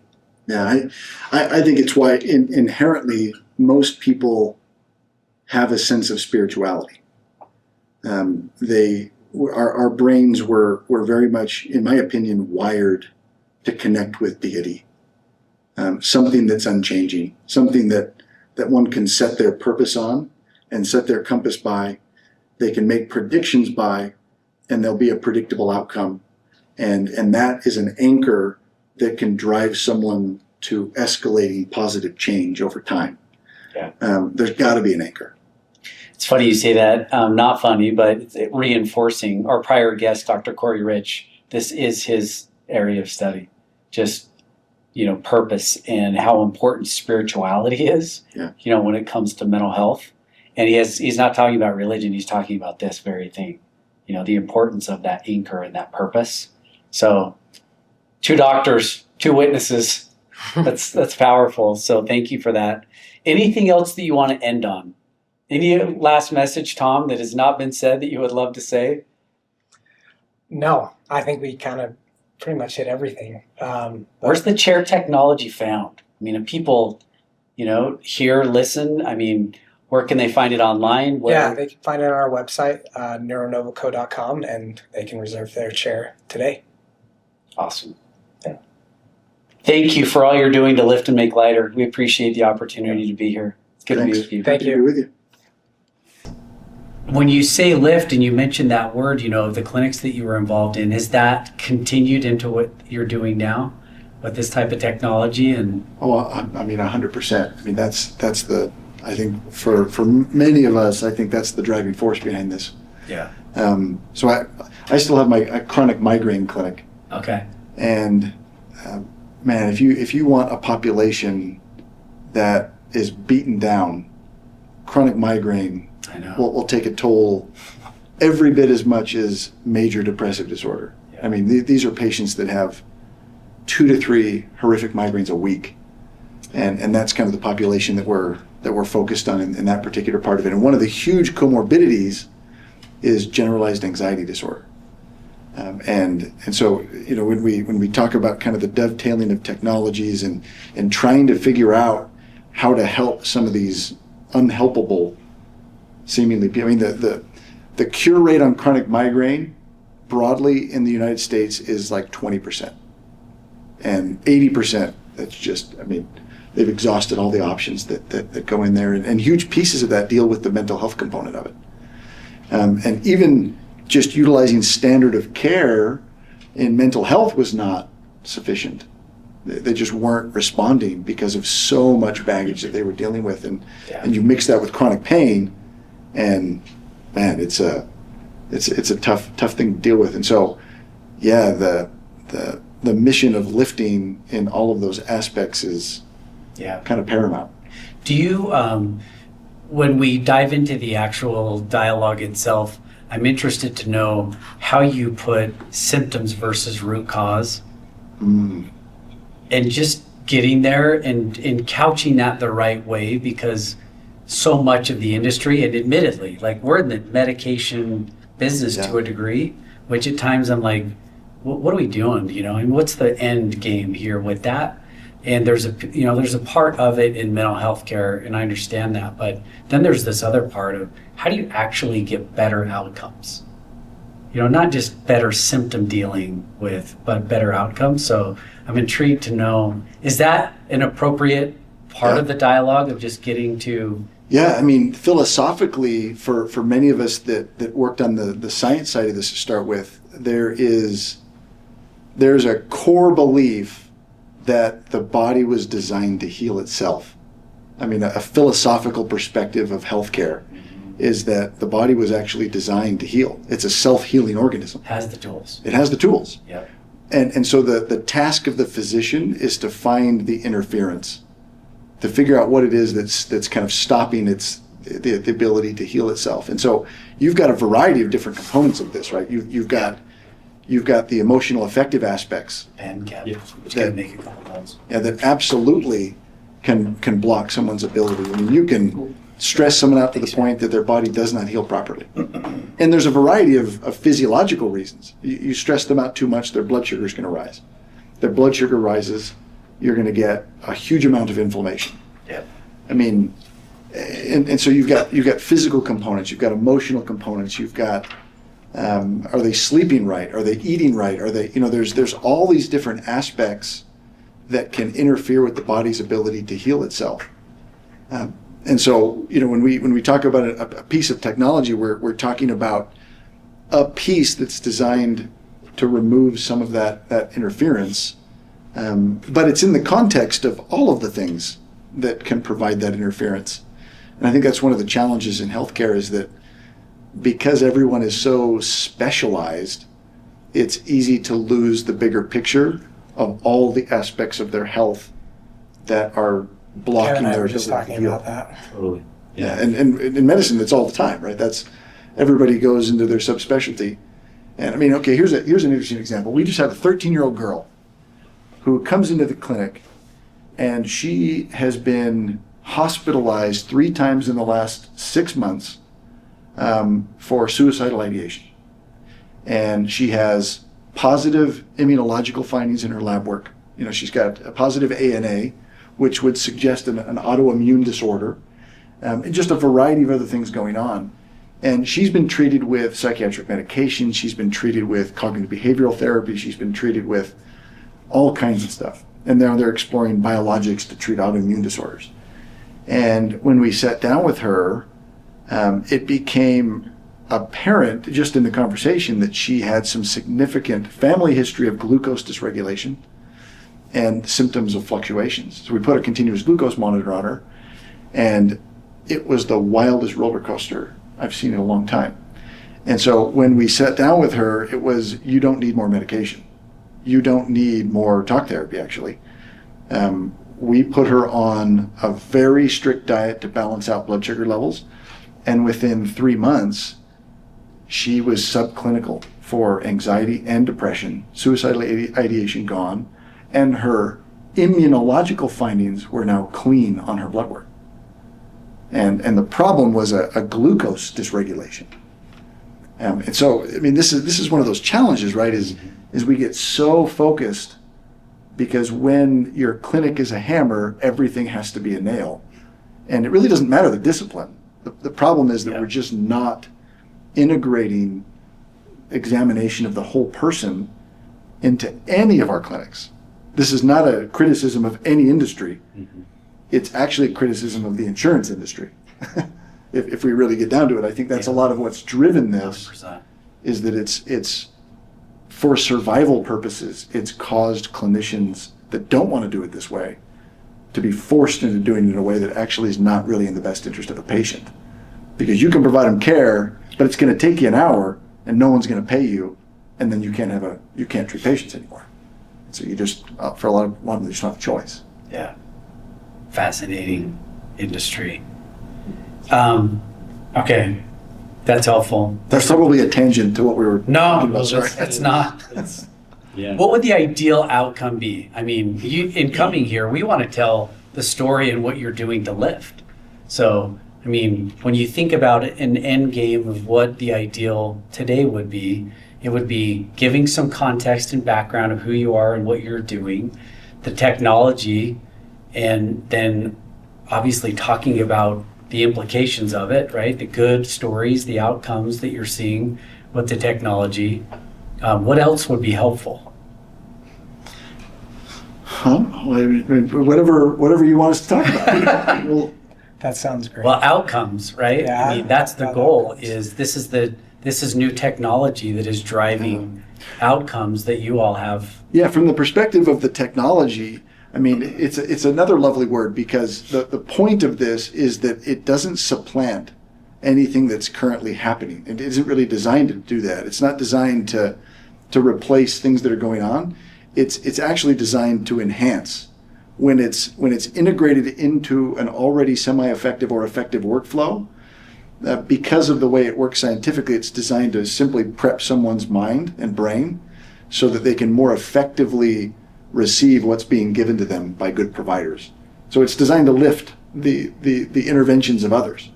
Yeah, I think it's why inherently most people have a sense of spirituality. Our brains were very much, in my opinion, wired to connect with deity. Something that's unchanging, something that one can set their purpose on and set their compass by. They can make predictions by, and there'll be a predictable outcome. And that is an anchor that can drive someone to escalating positive change over time. Yeah. There's got to be an anchor. It's funny you say that. Not funny, but it's reinforcing. Our prior guest, Dr. Corey Rich, this is his area of study. Just, purpose and how important spirituality is, when it comes to mental health. And he's not talking about religion. He's talking about this very thing, the importance of that anchor and that purpose. So 2 doctors, 2 witnesses, that's powerful. So thank you for that. Anything else that you want to end on? Any last message, Tom, that has not been said that you would love to say? No, I think we kind of pretty much hit everything. Where's the chair technology found? If people, hear, listen, where can they find it online? Yeah, they can find it on our website, neuronovaco.com, and they can reserve their chair today. Awesome. Yeah. Thank you for all you're doing to lift and make lighter. We appreciate the opportunity to be here. It's good to be with you. Thank you. Good to be with you. When you say lift and you mentioned that word, the clinics that you were involved in, has that continued into what you're doing now with this type of technology? And 100%. That's the, I think for many of us, I think that's the driving force behind this. Yeah. So I still have my chronic migraine clinic. Okay. And man, if you want a population that is beaten down, chronic migraine will take a toll every bit as much as major depressive disorder. Yeah. These are patients that have 2 to 3 horrific migraines a week. And that's kind of the population that we're focused on in that particular part of it. And one of the huge comorbidities is generalized anxiety disorder. And so, when we talk about kind of the dovetailing of technologies and trying to figure out how to help some of these unhelpable seemingly, the cure rate on chronic migraine broadly in the United States is like 20%. And 80%, that's just, they've exhausted all the options that go in there. And huge pieces of that deal with the mental health component of it. And even just utilizing standard of care in mental health was not sufficient. They just weren't responding because of so much baggage that they were dealing with. And you mix that with chronic pain, and man, it's a tough thing to deal with. And so, yeah, the mission of lifting in all of those aspects is kind of paramount. Do you, when we dive into the actual dialogue itself, I'm interested to know how you put symptoms versus root cause, and just getting there and couching that the right way, because so much of the industry, and admittedly, like, we're in the medication business to a degree, which at times I'm like, what are we doing? And what's the end game here with that? And there's a part of it in mental health care, and I understand that, but then there's this other part of how do you actually get better outcomes? Not just better symptom dealing with, but better outcomes. So I'm intrigued to know, is that an appropriate part of the dialogue of just getting to? Yeah, philosophically, for many of us that worked on the science side of this to start with, there's a core belief that the body was designed to heal itself. A philosophical perspective of healthcare is that the body was actually designed to heal. It's a self-healing organism. Has the tools. It has the tools. Yep. And so the task of the physician is to find the interference, to figure out what it is that's kind of stopping the ability to heal itself. And so you've got a variety of different components of this, right? You've got the emotional affective aspects. Which can make a couple calls. Yeah, that absolutely can block someone's ability. You can stress someone out to the point that their body does not heal properly. And there's a variety of physiological reasons. You stress them out too much, their blood sugar is going to rise. Their blood sugar rises, you're going to get a huge amount of inflammation. Yep. And so you've got physical components, you've got emotional components, you've got are they sleeping right? Are they eating right? Are they, there's all these different aspects that can interfere with the body's ability to heal itself. And so, when we talk about a piece of technology, we're talking about a piece that's designed to remove some of that interference. But it's in the context of all of the things that can provide that interference. And I think that's one of the challenges in healthcare, is that because everyone is so specialized, it's easy to lose the bigger picture of all the aspects of their health that are blocking their ability just talking to heal. about that. Totally. Yeah, and in medicine, it's all the time, right? That's, everybody goes into their subspecialty. And here's an interesting example. We just had a 13-year-old girl who comes into the clinic, and she has been hospitalized 3 times in the last 6 months for suicidal ideation. And she has positive immunological findings in her lab work. She's got a positive ANA, which would suggest an autoimmune disorder, and just a variety of other things going on. And she's been treated with psychiatric medication, she's been treated with cognitive behavioral therapy, she's been treated with all kinds of stuff. And now they're exploring biologics to treat autoimmune disorders. And when we sat down with her, it became apparent just in the conversation that she had some significant family history of glucose dysregulation and symptoms of fluctuations. So we put a continuous glucose monitor on her, and it was the wildest roller coaster I've seen in a long time. And so when we sat down with her, it was, you don't need more medication. You don't need more talk therapy, actually. We put her on a very strict diet to balance out blood sugar levels. And within 3 months, she was subclinical for anxiety and depression, suicidal ideation gone, and her immunological findings were now clean on her blood work. And the problem was a glucose dysregulation. And so, I mean, this is one of those challenges, right? Is we get so focused because when your clinic is a hammer, everything has to be a nail. And it really doesn't matter the discipline. The problem is that we're just not integrating examination of the whole person into any of our clinics. This is not a criticism of any industry. Mm-hmm. It's actually a criticism of the insurance industry. if we really get down to it, I think that's a lot of what's driven this 100%. Is that it's for survival purposes, it's caused clinicians that don't want to do it this way to be forced into doing it in a way that actually is not really in the best interest of a patient. Because you can provide them care, but it's going to take you an hour and no one's going to pay you, and then you can't treat patients anymore. So you just, for a lot of them, they just don't have a choice. Yeah. Fascinating industry. Okay. That's helpful. That's probably a tangent to what we were talking about. Sorry. It's not. What would the ideal outcome be? I mean, in coming here, we want to tell the story and what you're doing to lift. So, I mean, when you think about it, an end game of what the ideal today would be, it would be giving some context and background of who you are and what you're doing, the technology, and then obviously talking about the implications of it, right? The good stories, the outcomes that you're seeing with the technology. What else would be helpful? Whatever you want us to talk about. Well, that sounds great. Well, outcomes, right? Yeah, I mean, that's the goal. Outcomes. This is new technology that is driving outcomes that you all have. Yeah, from the perspective of the technology, I mean, it's another lovely word, because the point of this is that it doesn't supplant anything that's currently happening. It isn't really designed to do that. It's not designed to replace things that are going on. It's actually designed to enhance. When it's integrated into an already semi-effective or effective workflow, because of the way it works scientifically, it's designed to simply prep someone's mind and brain so that they can more effectively receive what's being given to them by good providers. So it's designed to lift the interventions of others.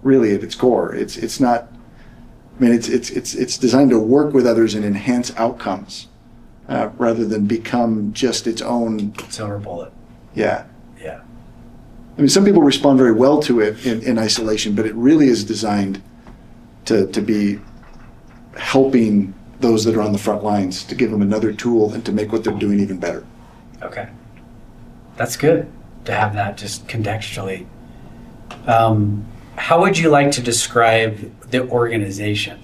Really, at its core, it's not. I mean, it's designed to work with others and enhance outcomes, rather than become just its own silver bullet. Yeah. Yeah. I mean, some people respond very well to it in isolation, but it really is designed to be helping those that are on the front lines, to give them another tool and to make what they're doing even better. Okay. That's good to have that just contextually. How would you like to describe the organization?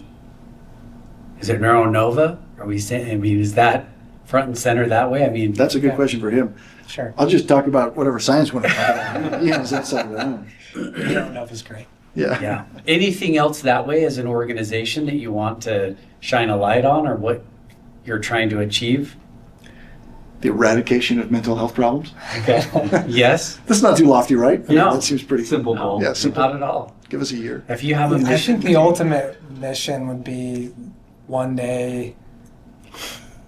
Is it Neuro Nova? Are we saying, I mean, is that front and center that way? I mean, that's a good question for him. Sure. I'll just talk about whatever science want to talk about. He has that side of it. Neuro Nova's great. Yeah. Yeah. Anything else that way as an organization that you want to shine a light on, or what you're trying to achieve? The eradication of mental health problems. Okay. Yes. That's not too lofty, right? No. That seems pretty Simple goal. Yeah, simple. Not at all. Give us a year. If you have a I mission, think the ultimate mission would be one day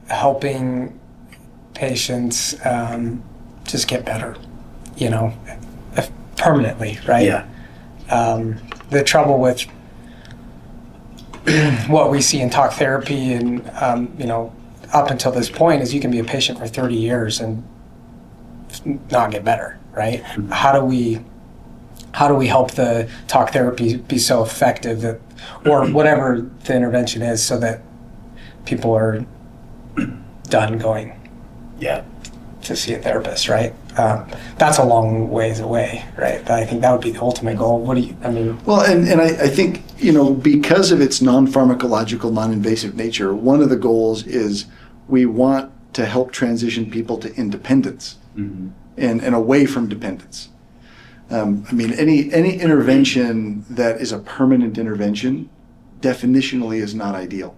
helping patients just get better, permanently, right? Yeah. The trouble with what we see in talk therapy and, up until this point is you can be a patient for 30 years and not get better, right? How do we help the talk therapy be so effective that, or whatever the intervention is, so that people are done going Yeah. to see a therapist, right? That's a long ways away, right? I think that would be the ultimate goal. Well, and I think, because of its non-pharmacological, non-invasive nature, one of the goals is we want to help transition people to independence and away from dependence. Any intervention that is a permanent intervention definitionally is not ideal.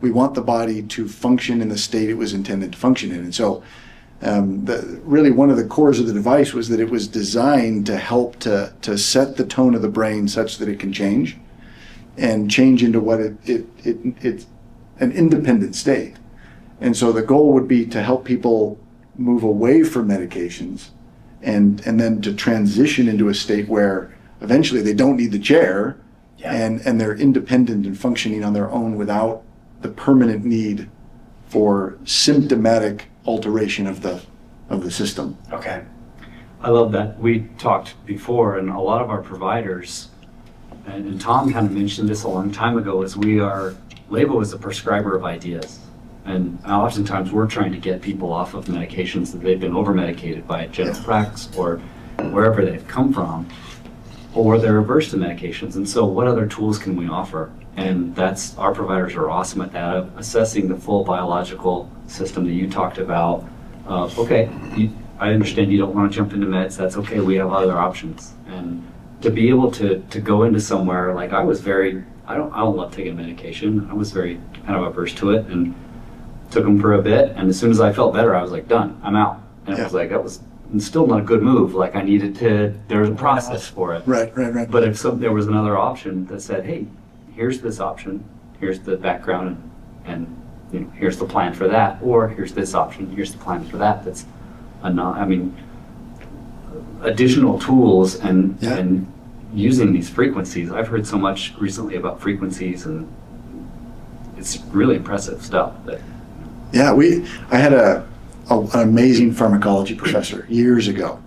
We want the body to function in the state it was intended to function in. And so really one of the cores of the device was that it was designed to help to set the tone of the brain such that it can change and change into what it's an independent state. And so the goal would be to help people move away from medications and then to transition into a state where eventually they don't need the chair and they're independent and functioning on their own without the permanent need for symptomatic alteration of the system. Okay. I love that. We talked before, and a lot of our providers, and Tom kind of mentioned this a long time ago, is LÉVO is a prescriber of ideas. And oftentimes we're trying to get people off of medications that they've been over-medicated by general practice or wherever they've come from, or they're averse to medications. And so what other tools can we offer? And our providers are awesome at that, of assessing the full biological system that you talked about. I understand you don't want to jump into meds. That's okay. We have other options. And to be able to go into somewhere, like I don't love taking medication. I was very kind of averse to it and took them for a bit. And as soon as I felt better, I was like, done, I'm out. And it was like, that was still not a good move. Like there was a process for it. Right. But if there was another option that said, hey, here's this option, here's the background, and here's the plan for that, or here's this option, here's the plan for that. That's additional tools and using these frequencies. I've heard so much recently about frequencies, and it's really impressive stuff. I had an amazing pharmacology professor years ago,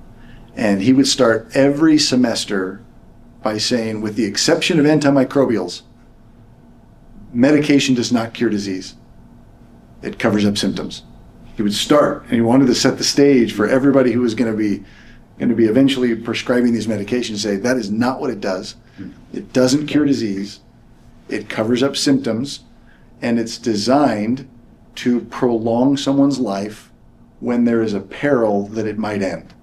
and he would start every semester by saying, with the exception of antimicrobials, medication does not cure disease. It covers up symptoms. He would start, and he wanted to set the stage for everybody who was going to be eventually prescribing these medications, say that is not what it does. It doesn't cure disease. It covers up symptoms, and it's designed to prolong someone's life when there is a peril that it might end.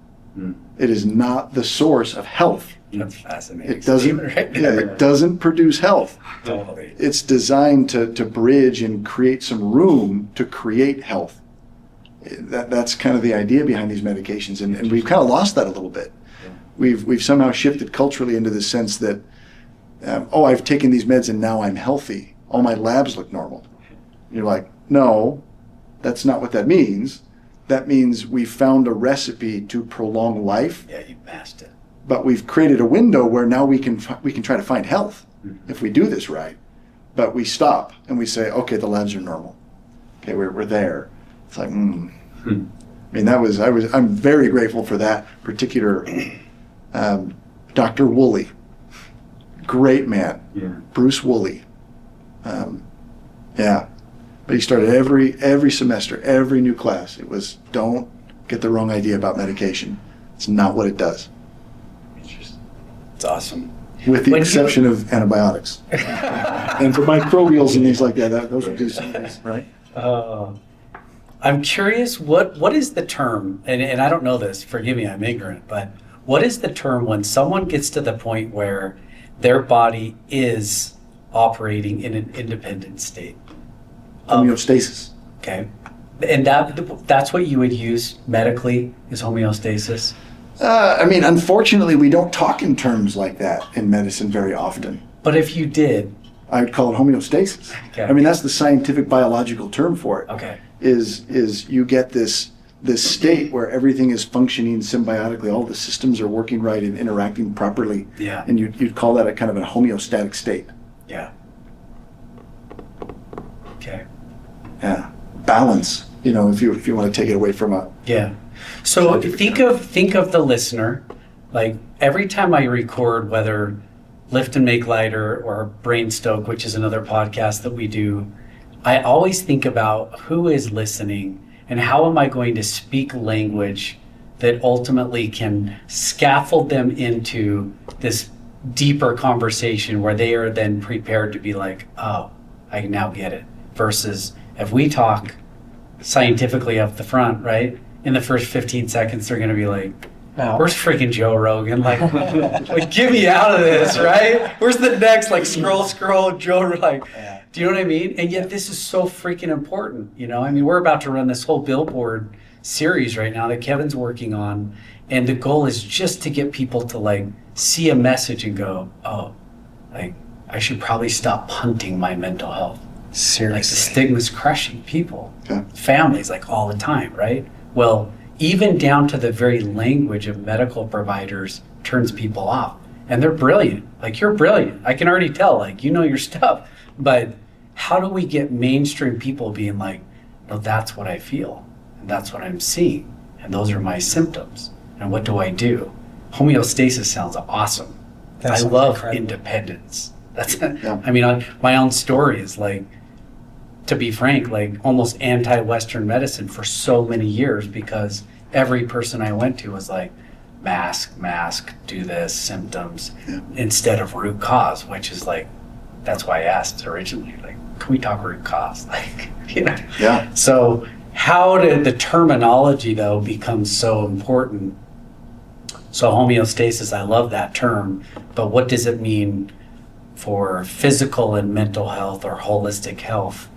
It is not the source of health. That's fascinating. It doesn't produce health. Totally. It's designed to bridge and create some room to create health. That's kind of the idea behind these medications, and we've kind of lost that a little bit. We've somehow shifted culturally into the sense that, I've taken these meds and now I'm healthy. All my labs look normal. And you're like, no, that's not what that means. That means we found a recipe to prolong life. Yeah, you mastered it. But we've created a window where now we can try to find health if we do this right. But we stop and we say, okay, the labs are normal. Okay, we're there. It's like, I mean, I'm very grateful for that particular Dr. Woolley. Great man. Yeah. Bruce Woolley. But he started every semester, every new class. It was, don't get the wrong idea about medication. It's not what it does. It's awesome. With the exception of antibiotics. And for microbials and things like that, those would do some things, right? I'm curious, what is the term, and I don't know this, forgive me, I'm ignorant, but what is the term when someone gets to the point where their body is operating in an independent state? Homeostasis. Okay. And that's what you would use medically, is homeostasis? Unfortunately, we don't talk in terms like that in medicine very often. But if you did, I would call it homeostasis. Okay. That's the scientific biological term for it. Okay. Is you get this state where everything is functioning symbiotically, all the systems are working right and interacting properly. Yeah. And you'd call that a kind of a homeostatic state. Yeah. Okay. Yeah. Balance. If you want to take it away from a. Yeah. So think of the listener, like every time I record, whether Lift and Make Lighter or Brain Stoke, which is another podcast that we do, I always think about who is listening and how am I going to speak language that ultimately can scaffold them into this deeper conversation where they are then prepared to be like, oh, I now get it. Versus if we talk scientifically up the front, right? In the first 15 seconds, they're going to be like, where's freaking Joe Rogan? Like get me out of this, right? Where's the next, scroll, Joe, do you know what I mean? And yet this is so freaking important, we're about to run this whole billboard series right now that Kevin's working on. And the goal is just to get people to see a message and go, oh, I should probably stop punting my mental health. Seriously. The stigma's crushing people, Okay. families, all the time, right? Well, even down to the very language of medical providers turns people off. And they're brilliant. Like, you're brilliant. I can already tell, like, you know your stuff. But how do we get mainstream people being like, no, that's what I feel, and that's what I'm seeing, and those are my symptoms, and what do I do? Homeostasis sounds awesome. I love incredible. Independence. That's, I mean, my own story is like, to be frank, like almost anti-Western medicine for so many years, because every person I went to was like, mask, do this, symptoms, instead of root cause, which is like, that's why I asked originally, like, can we talk root cause? Like, you know? Yeah. So how did the terminology though become so important? So homeostasis, I love that term, but what does it mean for physical and mental health or holistic health?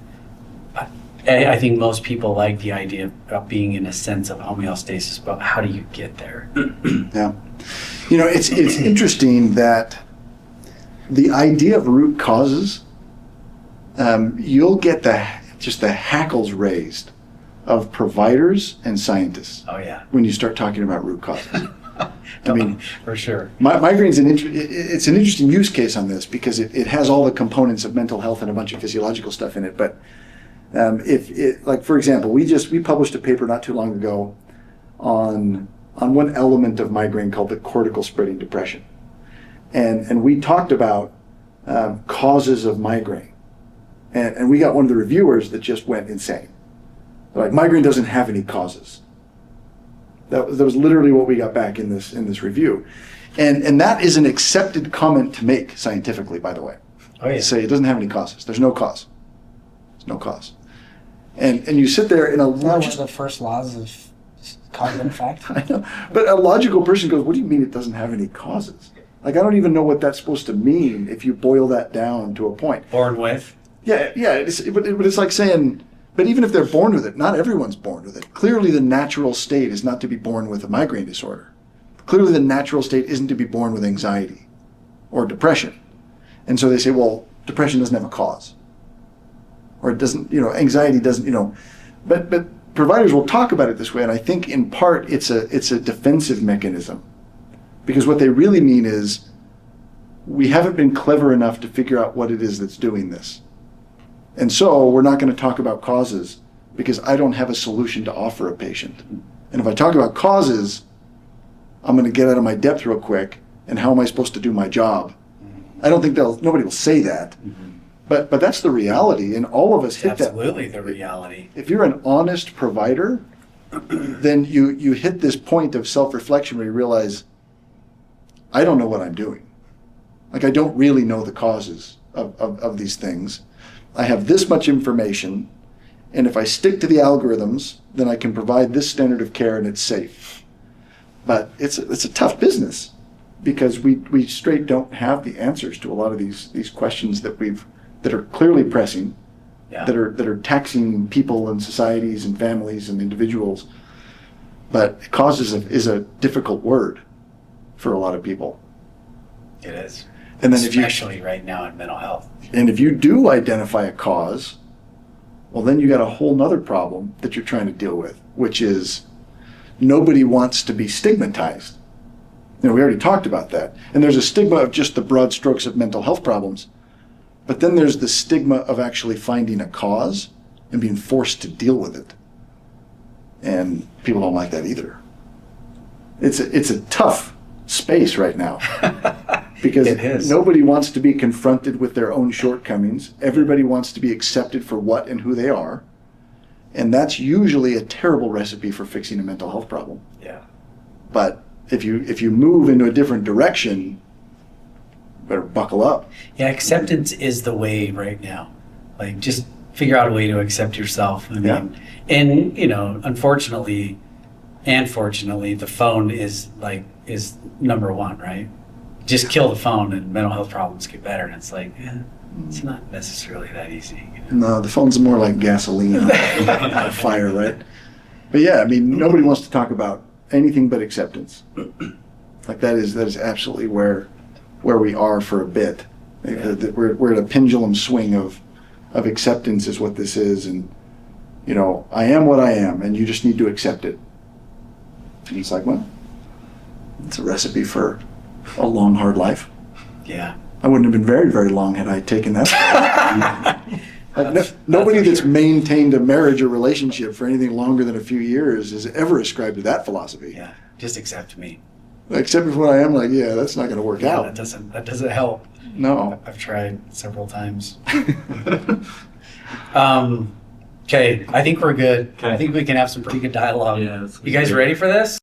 I think most people like the idea of being in a sense of homeostasis, but how do you get there? Yeah. You know, it's interesting that the idea of root causes, you'll get the hackles raised of providers and scientists. Oh yeah. When you start talking about root causes. I mean, for sure. Migraine's it's an interesting use case on this, because it has all the components of mental health and a bunch of physiological stuff in it. But like, for example, we published a paper not too long ago on one element of migraine called the cortical spreading depression, and we talked about causes of migraine, and we got one of the reviewers that just went insane. They're like, migraine doesn't have any causes. That was literally what we got back in this review, and that is an accepted comment to make scientifically, by the way. Oh yeah. Say it doesn't have any causes. There's no cause. There's no cause. And you sit there in a Isn't that one of the first laws of cause and effect? I know, but a logical person goes, "What do you mean it doesn't have any causes? Like, I don't even know what that's supposed to mean if you boil that down to a point." Born with. Yeah. But it's like saying, but even if they're born with it, not everyone's born with it. Clearly, the natural state is not to be born with a migraine disorder. Clearly, the natural state isn't to be born with anxiety or depression. And so they say, well, depression doesn't have a cause. Or it doesn't, anxiety doesn't, but providers will talk about it this way. And I think in part it's a defensive mechanism, because what they really mean is we haven't been clever enough to figure out what it is that's doing this. And so we're not going to talk about causes, because I don't have a solution to offer a patient. And if I talk about causes, I'm going to get out of my depth real quick. And how am I supposed to do my job? I don't think nobody will say that. Mm-hmm. But that's the reality, and all of us hit that. Absolutely the reality. If you're an honest provider, then you hit this point of self-reflection where you realize, I don't know what I'm doing. Like, I don't really know the causes of these things. I have this much information, and if I stick to the algorithms, then I can provide this standard of care and it's safe. But it's a tough business, because we straight don't have the answers to a lot of these questions that are clearly pressing, that are taxing people and societies and families and individuals. But causes is a difficult word for a lot of people. It is. And then especially right now in mental health. And if you do identify a cause, well, then you got a whole nother problem that you're trying to deal with, which is nobody wants to be stigmatized. We already talked about that. And there's a stigma of just the broad strokes of mental health problems. But then there's the stigma of actually finding a cause and being forced to deal with it. And people don't like that either. It's a tough space right now. Because nobody wants to be confronted with their own shortcomings. Everybody wants to be accepted for what and who they are. And that's usually a terrible recipe for fixing a mental health problem. Yeah. But if you move into a different direction, better buckle up. Yeah, acceptance is the way right now. Like, just figure out a way to accept yourself. I mean, and unfortunately and fortunately, the phone is number one, right? Just kill the phone and mental health problems get better. And it's like, it's not necessarily that easy. No, the phone's more like gasoline on a fire, right? But yeah, I mean, nobody wants to talk about anything but acceptance. Like, that is absolutely where we are for a bit. We're at a pendulum swing of acceptance is what this is, and I am what I am, and you just need to accept it. And he's like, well, it's a recipe for a long, hard life. Yeah. I wouldn't have been very, very long had I taken that. Nobody that's maintained a marriage or relationship for anything longer than a few years has ever ascribed to that philosophy. Yeah. Just accept me. Except for when I am like, yeah, that's not going to work Yeah, out. that doesn't help. No. I've tried several times. Okay, I think we're good. Okay. I think we can have some pretty good dialogue. Yeah, You guys ready for this?